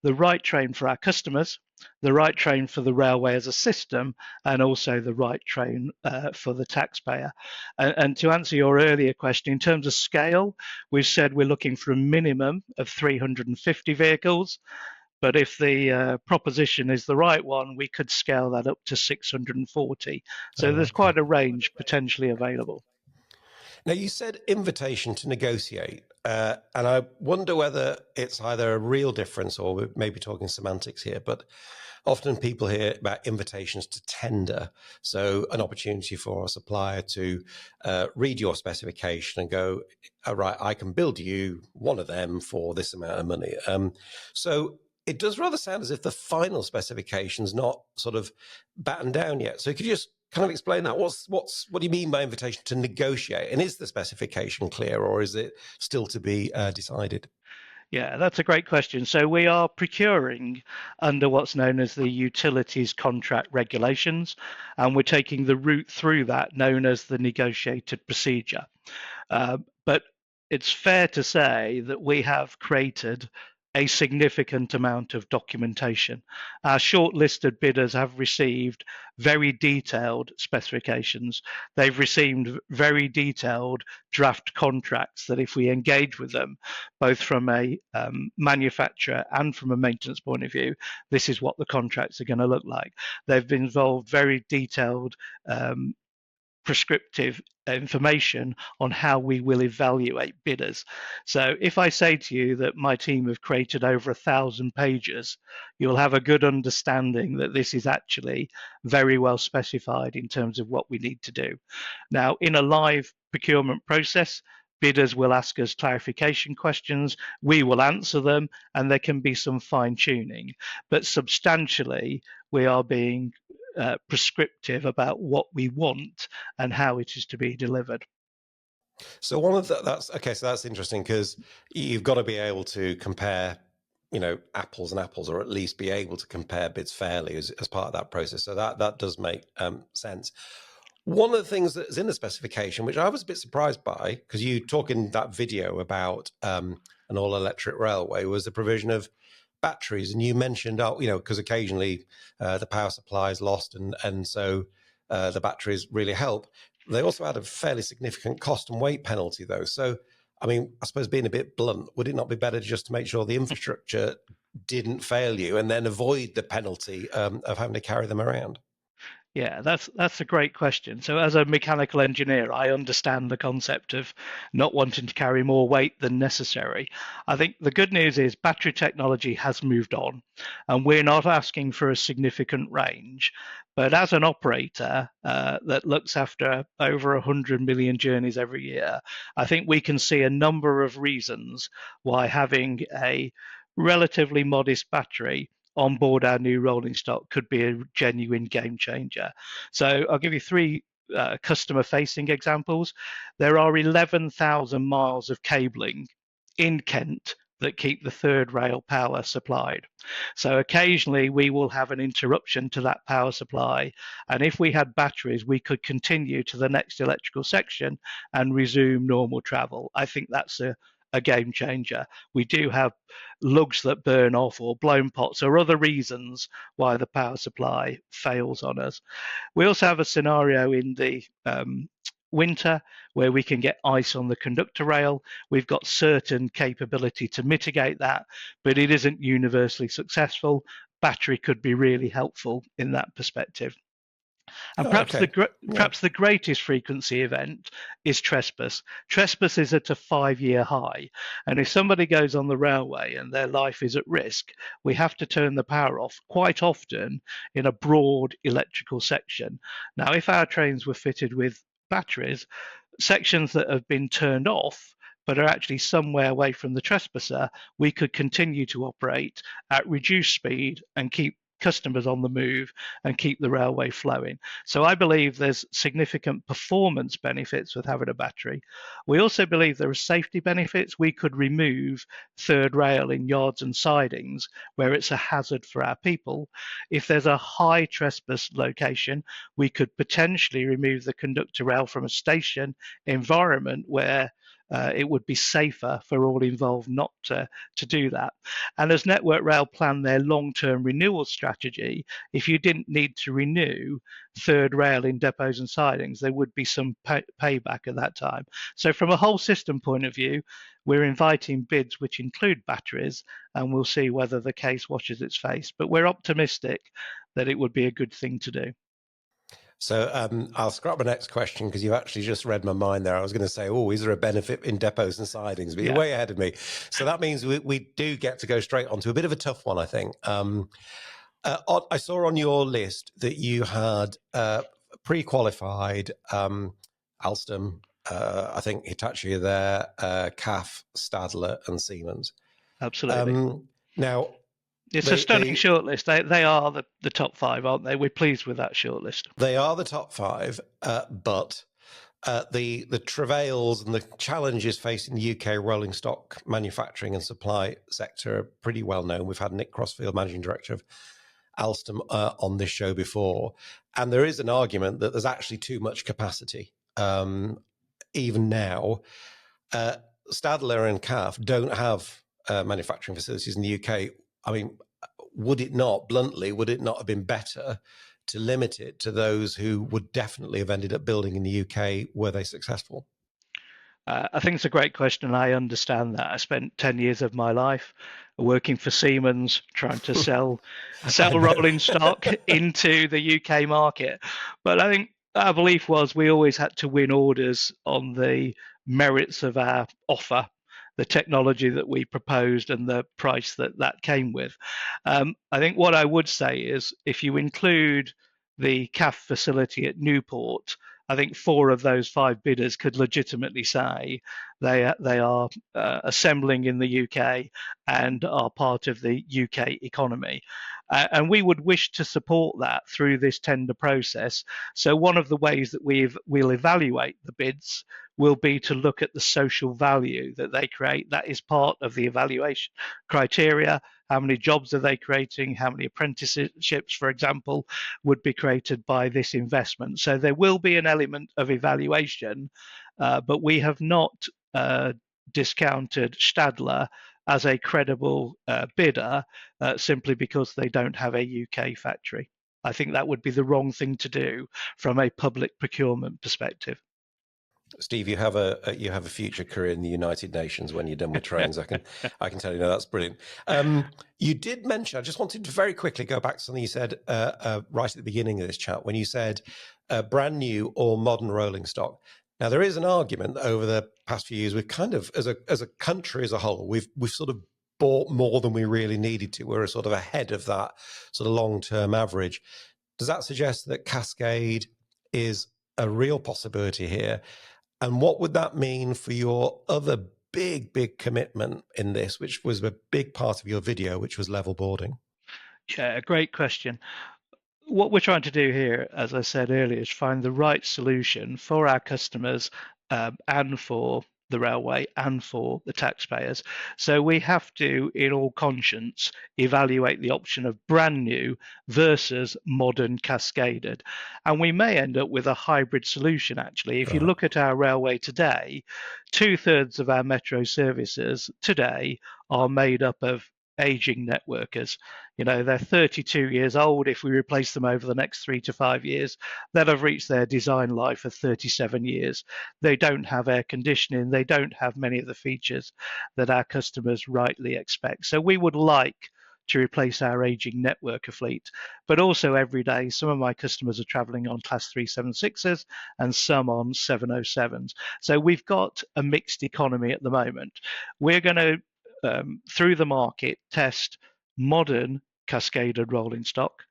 Speaker 4: the right train for our customers, the right train for the railway as a system, and also the right train for the taxpayer. And to answer your earlier question, in terms of scale, we've said we're looking for a minimum of 350 vehicles. But if the proposition is the right one, we could scale that up to 640. So there's quite a range potentially available.
Speaker 2: Now, you said invitation to negotiate, and I wonder whether it's either a real difference or we're maybe talking semantics here, but often people hear about invitations to tender. So an opportunity for a supplier to read your specification and go, all right, I can build you one of them for this amount of money. So it does rather sound as if the final specification's not sort of battened down yet. So could you just kind of explain that? What do you mean by invitation to negotiate? And is the specification clear, or is it still to be decided?
Speaker 4: Yeah, that's a great question. So we are procuring under what's known as the Utilities Contract Regulations, and we're taking the route through that known as the negotiated procedure. But it's fair to say that we have created a significant amount of documentation. Our shortlisted bidders have received very detailed specifications. They've received very detailed draft contracts that if we engage with them, both from a manufacturer and from a maintenance point of view, this is what the contracts are going to look like. They've been involved very detailed prescriptive information on how we will evaluate bidders. So if I say to you that my team have created over 1,000 pages, you'll have a good understanding that this is actually very well specified in terms of what we need to do. Now, in a live procurement process, bidders will ask us clarification questions, we will answer them, and there can be some fine tuning. But substantially, we are being prescriptive about what we want and how it is to be delivered.
Speaker 2: So that's interesting, because you've got to be able to compare, apples and apples, or at least be able to compare bids fairly as part of that process. So that does make sense. One of the things that's in the specification, which I was a bit surprised by, because you talk in that video about an all-electric railway, was the provision of batteries. And you mentioned, because occasionally the power supply is lost, and so the batteries really help. They also had a fairly significant cost and weight penalty, though. So, I suppose being a bit blunt, would it not be better just to make sure the infrastructure didn't fail you and then avoid the penalty of having to carry them around?
Speaker 4: Yeah, that's a great question. So as a mechanical engineer, I understand the concept of not wanting to carry more weight than necessary. I think the good news is battery technology has moved on, and we're not asking for a significant range. But as an operator that looks after over 100 million journeys every year, I think we can see a number of reasons why having a relatively modest battery on board our new rolling stock could be a genuine game changer. So I'll give you three customer facing examples. There are 11,000 miles of cabling in Kent that keep the third rail power supplied. So occasionally we will have an interruption to that power supply, and if we had batteries, we could continue to the next electrical section and resume normal travel. I think that's a game changer. We do have lugs that burn off, or blown pots, or other reasons why the power supply fails on us. We also have a scenario in the winter where we can get ice on the conductor rail. We've got certain capability to mitigate that, but it isn't universally successful. Battery could be really helpful in that perspective. And perhaps the greatest frequency event is trespass. Trespass is at a 5-year high. And if somebody goes on the railway and their life is at risk, we have to turn the power off quite often in a broad electrical section. Now, if our trains were fitted with batteries, sections that have been turned off but are actually somewhere away from the trespasser, we could continue to operate at reduced speed and keep customers on the move and keep the railway flowing. So I believe there's significant performance benefits with having a battery. We also believe there are safety benefits. We could remove third rail in yards and sidings where it's a hazard for our people. If there's a high trespass location, we could potentially remove the conductor rail from a station environment where it would be safer for all involved not to do that. And as Network Rail plan their long-term renewal strategy, if you didn't need to renew third rail in depots and sidings, there would be some payback at that time. So from a whole system point of view, we're inviting bids which include batteries, and we'll see whether the case washes its face. But we're optimistic that it would be a good thing to do.
Speaker 2: So I'll scrap my next question, because you've actually just read my mind there. I was going to say, is there a benefit in depots and sidings? But you're way ahead of me. So that means we do get to go straight on to a bit of a tough one, I think. I saw on your list that you had pre-qualified Alstom, I think Hitachi are there, CAF, Stadler and Siemens.
Speaker 4: Absolutely.
Speaker 2: Now,
Speaker 4: it's a stunning shortlist. They are the top 5, aren't they? We're pleased with that shortlist.
Speaker 2: They are the top 5, but the travails and the challenges facing the UK rolling stock manufacturing and supply sector are pretty well known. We've had Nick Crossfield, Managing Director of Alstom, on this show before. And there is an argument that there's actually too much capacity. Even now, Stadler and CAF don't have manufacturing facilities in the UK. Would it not have been better to limit it to those who would definitely have ended up building in the UK were they successful?
Speaker 4: I think it's a great question. I understand that. I spent 10 years of my life working for Siemens, trying to sell rolling stock into the UK market. But I think our belief was we always had to win orders on the merits of our offer, the technology that we proposed and the price that came with. I think what I would say is if you include the CAF facility at Newport, I think 4 of those 5 bidders could legitimately say They are assembling in the UK and are part of the UK economy. And we would wish to support that through this tender process. So one of the ways that we'll evaluate the bids will be to look at the social value that they create. That is part of the evaluation criteria. How many jobs are they creating? How many apprenticeships, for example, would be created by this investment? So there will be an element of evaluation, but we have not discounted Stadler as a credible bidder simply because they don't have a UK factory. I think that would be the wrong thing to do from a public procurement perspective.
Speaker 2: Steve, you have a future career in the United Nations when you're done with trains. I can tell you. No, that's brilliant. You did mention. I just wanted to very quickly go back to something you said right at the beginning of this chat when you said brand new or modern rolling stock. Now there is an argument over the past few years. We've kind of, as a country as a whole, we've sort of bought more than we really needed to. We're sort of ahead of that sort of long-term average. Does that suggest that cascade is a real possibility here? And what would that mean for your other big commitment in this, which was a big part of your video, which was level boarding?
Speaker 4: Yeah, a great question. What we're trying to do here, as I said earlier, is find the right solution for our customers and for the railway and for the taxpayers. So we have to, in all conscience, evaluate the option of brand new versus modern cascaded. And we may end up with a hybrid solution, actually. If you look at our railway today, 2/3 of our metro services today are made up of aging networkers. You know, they're 32 years old. If we replace them over the next 3 to 5 years, they'll have reached their design life of 37 years. They don't have air conditioning. They don't have many of the features that our customers rightly expect. So we would like to replace our aging networker fleet. But also every day, some of my customers are traveling on Class 376s and some on 707s. So we've got a mixed economy at the moment. We're going to through the market, test modern cascaded rolling stock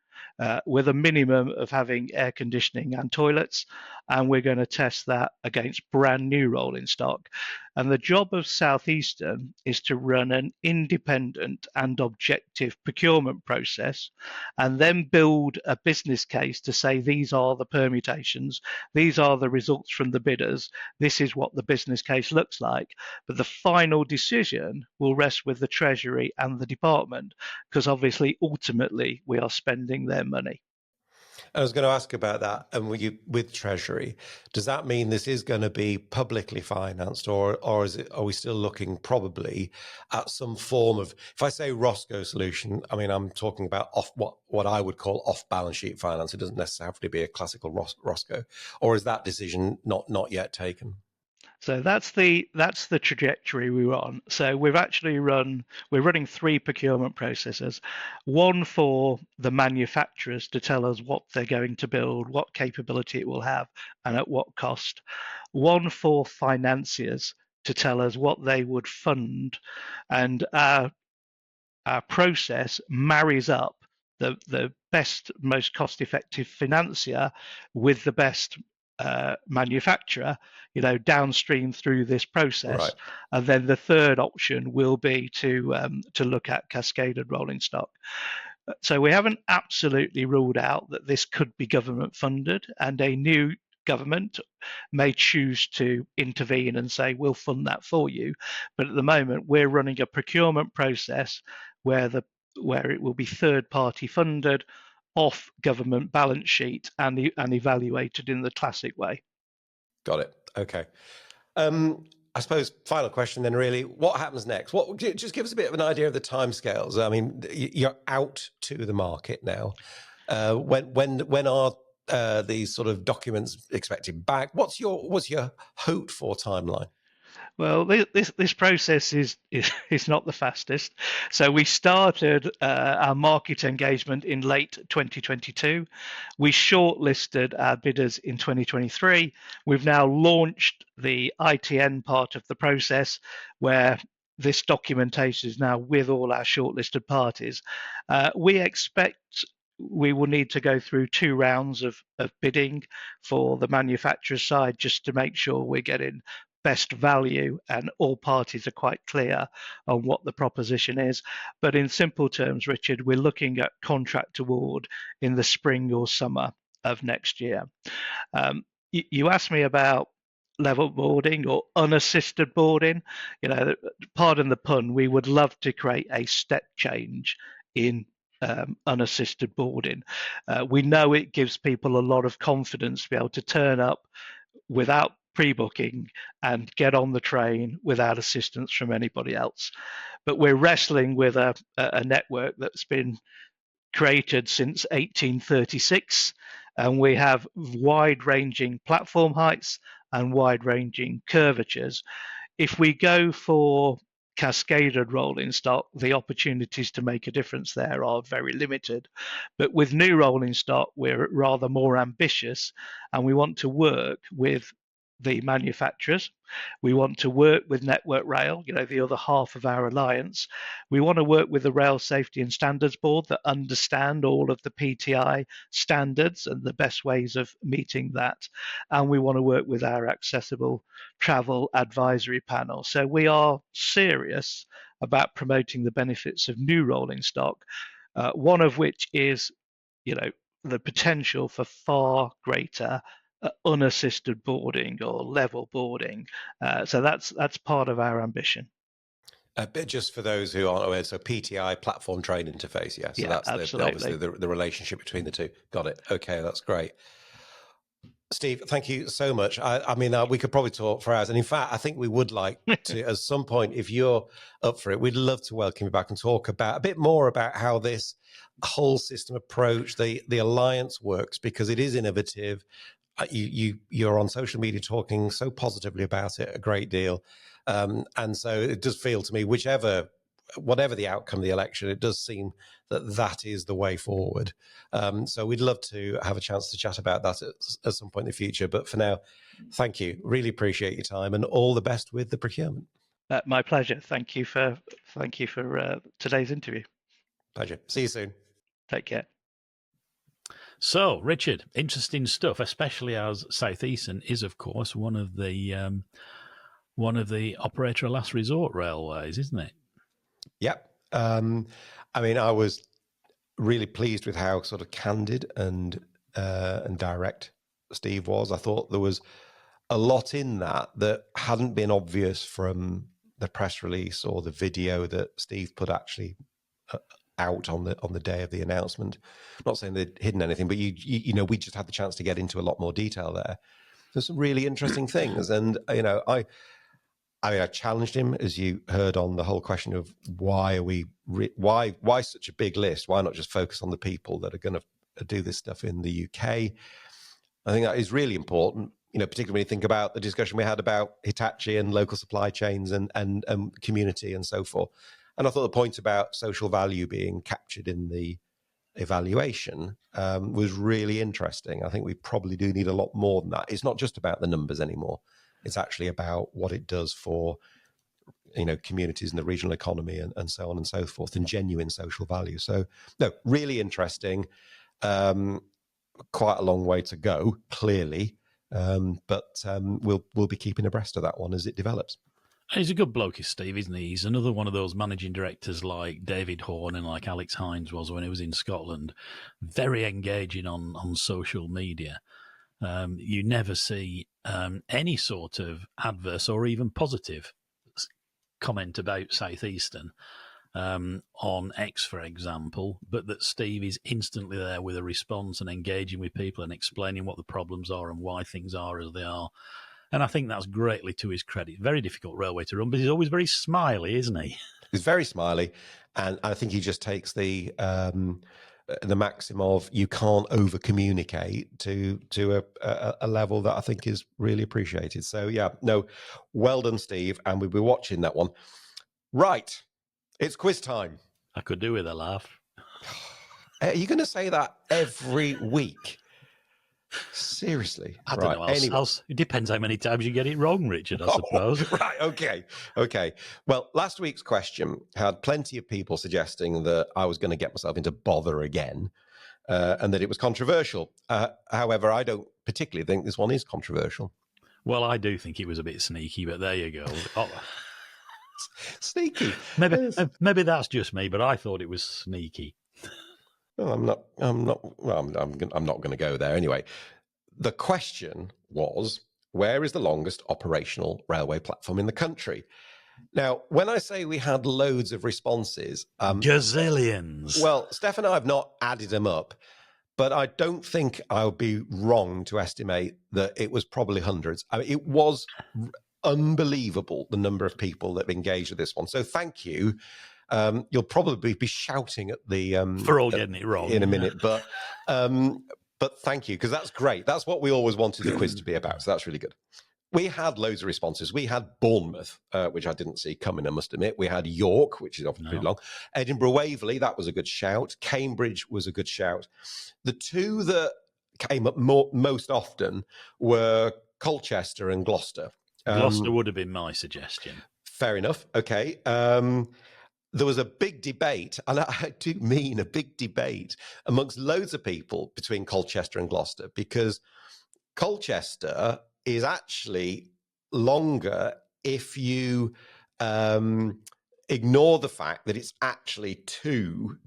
Speaker 4: with a minimum of having air conditioning and toilets, and we're going to test that against brand new rolling stock. And the job of Southeastern is to run an independent and objective procurement process and then build a business case to say these are the permutations, these are the results from the bidders, this is what the business case looks like. But the final decision will rest with the Treasury and the department, because obviously ultimately we are spending their money.
Speaker 2: I was going to ask about that. And with Treasury, does that mean this is going to be publicly financed, or are we still looking probably at some form of, if I say Roscoe solution, I mean, I'm talking about what I would call off balance sheet finance. It doesn't necessarily have to be a classical Roscoe, or is that decision not yet taken?
Speaker 4: So that's the trajectory we were on. So we're running 3 procurement processes, one for the manufacturers to tell us what they're going to build, what capability it will have, and at what cost. One for financiers to tell us what they would fund, and our process marries up the best, most cost-effective financier with the best manufacturer, you know, downstream through this process. Right. And then the third option will be to look at cascaded rolling stock. So we haven't absolutely ruled out that this could be government funded, and a new government may choose to intervene and say we'll fund that for you. But at the moment we're running a procurement process where it will be third party funded, off government balance sheet, and evaluated in the classic way.
Speaker 2: Got it. Okay. I suppose final question then, really, what happens next? Just give us a bit of an idea of the timescales. I mean, you're out to the market now. When are these sort of documents expected back? What's your hoped for timeline?
Speaker 4: Well, this process is not the fastest. So we started our market engagement in late 2022. We shortlisted our bidders in 2023. We've now launched the ITN part of the process, where this documentation is now with all our shortlisted parties. We expect we will need to go through 2 rounds of bidding for the manufacturer side, just to make sure we're getting best value, and all parties are quite clear on what the proposition is. But in simple terms, Richard, we're looking at contract award in the spring or summer of next year. You asked me about level boarding or unassisted boarding. Pardon the pun, we would love to create a step change in unassisted boarding. We know it gives people a lot of confidence to be able to turn up without pre-booking and get on the train without assistance from anybody else. But we're wrestling with a network that's been created since 1836, and we have wide-ranging platform heights and wide-ranging curvatures. If we go for cascaded rolling stock, the opportunities to make a difference there are very limited. But with new rolling stock, we're rather more ambitious, and we want to work with the manufacturers. We want to work with Network Rail, the other half of our alliance. We want to work with the Rail Safety and Standards Board that understand all of the PTI standards and the best ways of meeting that. And we want to work with our Accessible Travel Advisory Panel. So we are serious about promoting the benefits of new rolling stock, one of which is, the potential for far greater unassisted boarding or level boarding. So that's part of our ambition.
Speaker 2: But just for those who aren't aware, so PTI, platform train interface, yeah. So that's obviously the relationship between the two. Got it. Okay, that's great. Steve, thank you so much. I mean, we could probably talk for hours. And in fact, I think we would like to, at some point, if you're up for it, we'd love to welcome you back and talk about a bit more about how this whole system approach, the alliance works, because it is innovative. You're on social media talking so positively about it a great deal. And so it does feel to me, whatever the outcome of the election, it does seem that is the way forward. So we'd love to have a chance to chat about that at some point in the future. But for now, thank you. Really appreciate your time and all the best with the procurement.
Speaker 4: My pleasure. Thank you for today's interview.
Speaker 2: Pleasure. See you soon.
Speaker 4: Take care.
Speaker 1: So, Richard, interesting stuff, especially as Southeastern is, of course, one of the operator of last resort railways, isn't it?
Speaker 2: Yep. I mean, I was really pleased with how sort of candid and direct Steve was. I thought there was a lot in that hadn't been obvious from the press release or the video that Steve put actually out on the day of the announcement. I'm not saying they'd hidden anything, but we just had the chance to get into a lot more detail there. There's some really interesting things, and I challenged him, as you heard, on the whole question of why such a big list? Why not just focus on the people that are going to do this stuff in the UK? I think that is really important, particularly when you think about the discussion we had about Hitachi and local supply chains and community and so forth. And I thought the point about social value being captured in the evaluation was really interesting. I think we probably do need a lot more than that. It's not just about the numbers anymore. It's actually about what it does for, communities in the regional economy and so on and so forth, and genuine social value. So, no, really interesting. Quite a long way to go, clearly, but we'll be keeping abreast of that one as it develops.
Speaker 1: He's a good bloke, Steve, isn't he? He's another one of those managing directors like David Horn and like Alex Hines was when he was in Scotland. Very engaging on social media. You never see any sort of adverse or even positive comment about Southeastern on X, for example, but that Steve is instantly there with a response and engaging with people and explaining what the problems are and why things are as they are. And I think that's greatly to his credit. Very difficult railway to run, but he's always very smiley, isn't he?
Speaker 2: He's very smiley, and I think he just takes the maxim of you can't over communicate to a level that I think is really appreciated. So yeah, no, well done, Steve, and we'll be watching that one. Right, it's quiz time.
Speaker 1: I could do with a laugh.
Speaker 2: Are you going to say that every week? Seriously?
Speaker 1: I don't know. Anyway. It depends how many times you get it wrong, Richard, I suppose.
Speaker 2: Right, okay. Well, last week's question had plenty of people suggesting that I was going to get myself into bother again and that it was controversial. However, I don't particularly think this one is controversial.
Speaker 1: Well, I do think it was a bit sneaky, but there you go. Oh,
Speaker 2: Sneaky.
Speaker 1: maybe that's just me, but I thought it was sneaky.
Speaker 2: Well, I'm not. Well, I'm not going to go there anyway. The question was, where is the longest operational railway platform in the country? Now, when I say we had loads of responses,
Speaker 1: gazillions.
Speaker 2: Well, Steph and I have not added them up, but I don't think I would be wrong to estimate that it was probably hundreds. I mean, it was unbelievable, the number of people that have engaged with this one. So thank you. You'll probably be shouting at the
Speaker 1: for all getting it wrong
Speaker 2: in a minute, but thank you, because that's great. That's what we always wanted the quiz to be about. So that's really good. We had loads of responses. We had Bournemouth, which I didn't see coming, I must admit. We had York, which is often pretty long. Edinburgh Waverley, that was a good shout. Cambridge was a good shout. The two that came up most often were Colchester and Gloucester.
Speaker 1: Gloucester would have been my suggestion.
Speaker 2: Fair enough. Okay. There was a big debate, and I do mean a big debate, amongst loads of people between Colchester and Gloucester, because Colchester is actually longer if you ignore the fact that it's actually two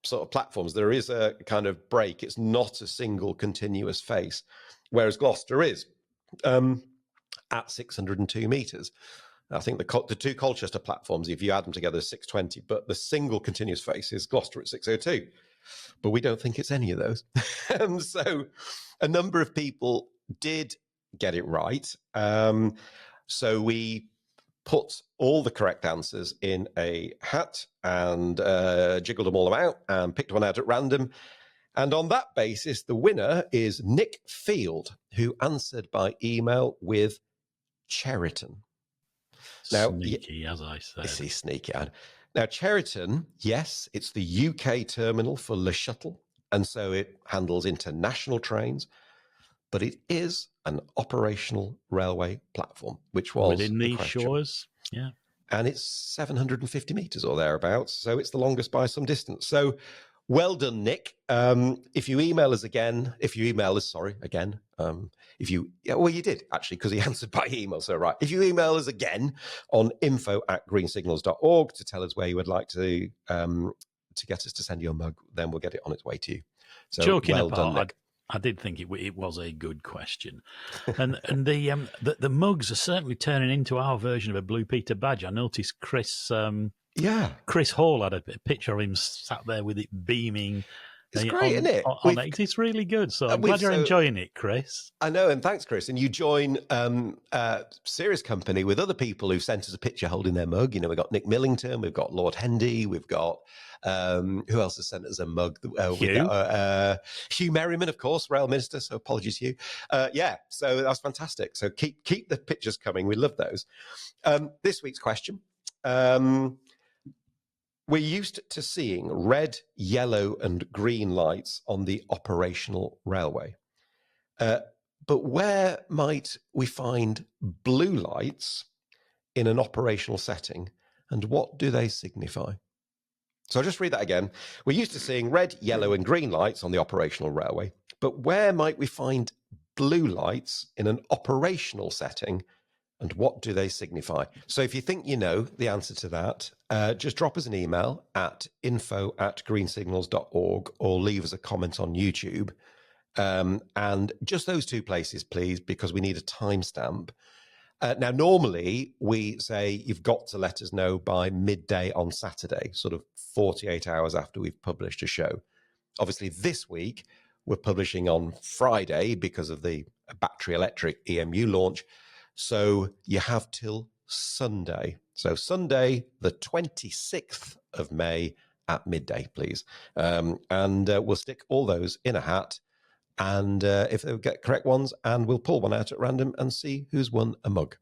Speaker 2: sort of platforms. There is a kind of break. It's not a single continuous face, whereas Gloucester is at 602 metres. I think the two Colchester platforms, if you add them together, is 620, but the single continuous face is Gloucester at 602. But we don't think it's any of those. So a number of people did get it right. So we put all the correct answers in a hat and jiggled them all out and picked one out at random. And on that basis, the winner is Nick Field, who answered by email with Cheriton. Now,
Speaker 1: sneaky, as I said.
Speaker 2: Is he sneaky? Now, Cheriton, yes, it's the UK terminal for Le Shuttle, and so it handles international trains, but it is an operational railway platform, which was
Speaker 1: within these shores, yeah.
Speaker 2: And it's 750 metres or thereabouts, so it's the longest by some distance. So well done, Nick. If you email us, well, you did actually, because he answered by email. So right, if you email us again on info@greensignals.org to tell us where you would like to get us to send you a mug, then we'll get it on its way to you. So
Speaker 1: joking
Speaker 2: well
Speaker 1: apart,
Speaker 2: done, Nick.
Speaker 1: I did think it was a good question, and the mugs are certainly turning into our version of a Blue Peter badge. I noticed Chris Hall had a picture of him sat there with it beaming.
Speaker 2: It's great, isn't it?
Speaker 1: It's really good. So I'm glad you're enjoying it, Chris.
Speaker 2: I know, and thanks, Chris. And you join Serious Company with other people who've sent us a picture holding their mug. You know, we've got Nick Millington, we've got Lord Hendy, we've got who else has sent us a mug? Hugh Merriman, of course, Rail Minister. So apologies, Hugh. So that's fantastic. So keep the pictures coming. We love those. This week's question. We're used to seeing red, yellow, and green lights on the operational railway. But where might we find blue lights in an operational setting, and what do they signify? So I'll just read that again. We're used to seeing red, yellow, and green lights on the operational railway, but where might we find blue lights in an operational setting, and what do they signify? So if you think you know the answer to that, just drop us an email at info@greensignals.org or leave us a comment on YouTube. And just those two places, please, because we need a timestamp. Now, normally we say you've got to let us know by midday on Saturday, sort of 48 hours after we've published a show. Obviously, this week we're publishing on Friday because of the battery electric EMU launch. So you have till Sunday. So Sunday, the 26th of May at midday, please. And we'll stick all those in a hat. And if they get correct ones, and we'll pull one out at random and see who's won a mug.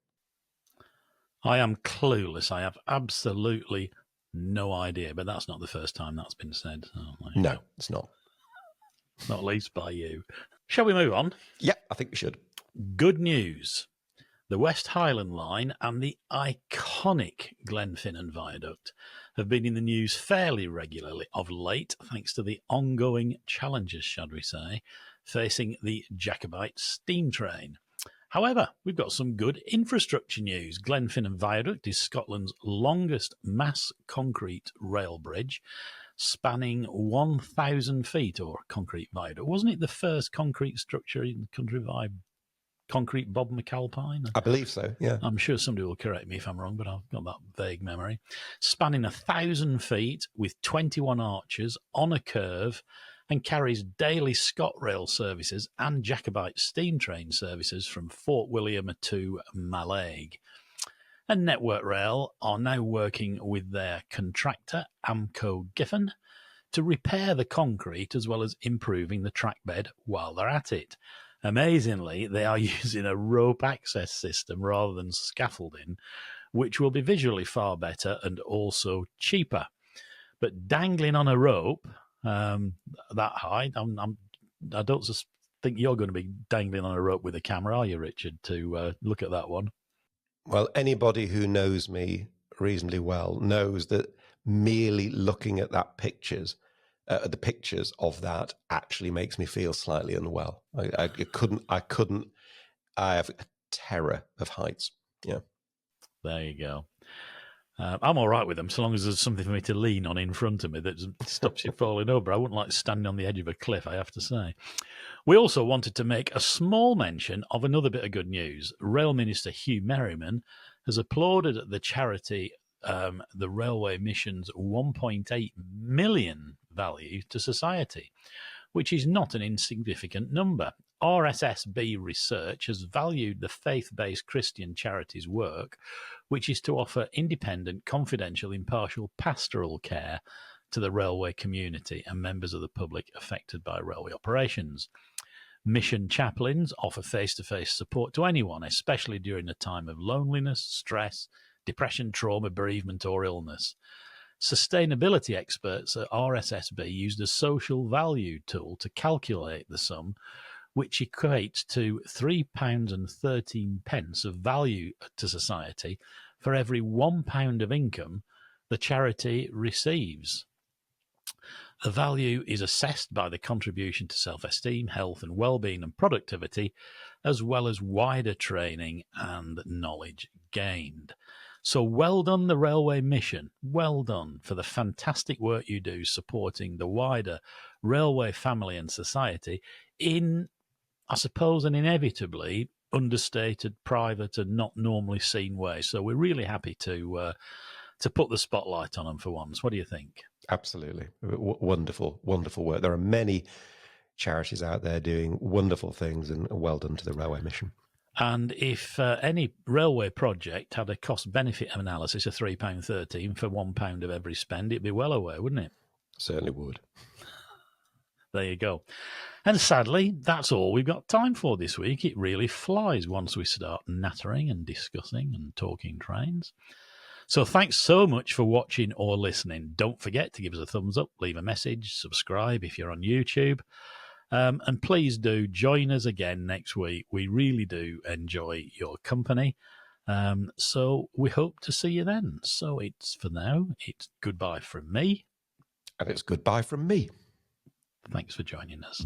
Speaker 1: I am clueless. I have absolutely no idea, but that's not the first time that's been said.
Speaker 2: No, it's not.
Speaker 1: Not least by you. Shall we move on?
Speaker 2: Yeah, I think we should.
Speaker 1: Good news. The West Highland Line and the iconic Glenfinnan viaduct have been in the news fairly regularly of late, thanks to the ongoing challenges, shall we say, facing the Jacobite Steam Train. However, we've got some good infrastructure news. Glenfinnan Viaduct is Scotland's longest mass concrete rail bridge, spanning 1,000 feet, or concrete viaduct. Wasn't it the first concrete structure in the country by concrete Bob McAlpine?
Speaker 2: I believe so, yeah.
Speaker 1: I'm sure somebody will correct me if I'm wrong, but I've got that vague memory. Spanning 1,000 feet with 21 arches on a curve, and carries daily ScotRail services and Jacobite Steam Train services from Fort William to Mallaig. And Network Rail are now working with their contractor, Amco Giffen, to repair the concrete as well as improving the track bed while they're at it. Amazingly, they are using a rope access system rather than scaffolding, which will be visually far better and also cheaper. But dangling on a rope that high, I don't think you're going to be dangling on a rope with a camera, are you, Richard, to look at that one?
Speaker 2: Well, anybody who knows me reasonably well knows that merely looking at the pictures of that actually makes me feel slightly unwell. I have a terror of heights. Yeah.
Speaker 1: There you go. I'm all right with them so long as there's something for me to lean on in front of me that stops you falling over. I wouldn't like standing on the edge of a cliff, I have to say. We also wanted to make a small mention of another bit of good news. Rail Minister Hugh Merriman has applauded the charity the Railway Mission's 1.8 million value to society, which is not an insignificant number. RSSB Research has valued the faith-based Christian charity's work, which is to offer independent, confidential, impartial pastoral care to the railway community and members of the public affected by railway operations. Mission chaplains offer face-to-face support to anyone, especially during a time of loneliness, stress, depression, trauma, bereavement, or illness. Sustainability experts at RSSB used a social value tool to calculate the sum, which equates to £3.13 of value to society for every £1 of income the charity receives. The value is assessed by the contribution to self-esteem, health and well-being and productivity, as well as wider training and knowledge gained. So well done, the Railway Mission. Well done for the fantastic work you do supporting the wider railway family and society in, I suppose, an inevitably understated, private and not normally seen way. So we're really happy to put the spotlight on them for once. What do you think?
Speaker 2: Absolutely. Wonderful, wonderful work. There are many charities out there doing wonderful things, and well done to the Railway Mission.
Speaker 1: And if any railway project had a cost-benefit analysis of £3.13 for £1 of every spend, it'd be well away, wouldn't it?
Speaker 2: Certainly would.
Speaker 1: There you go. And sadly, that's all we've got time for this week. It really flies once we start nattering and discussing and talking trains. So thanks so much for watching or listening. Don't forget to give us a thumbs up, leave a message, subscribe if you're on YouTube. And please do join us again next week. We really do enjoy your company. So we hope to see you then. So for now, it's goodbye from me.
Speaker 2: And it's goodbye from me.
Speaker 1: Thanks for joining us.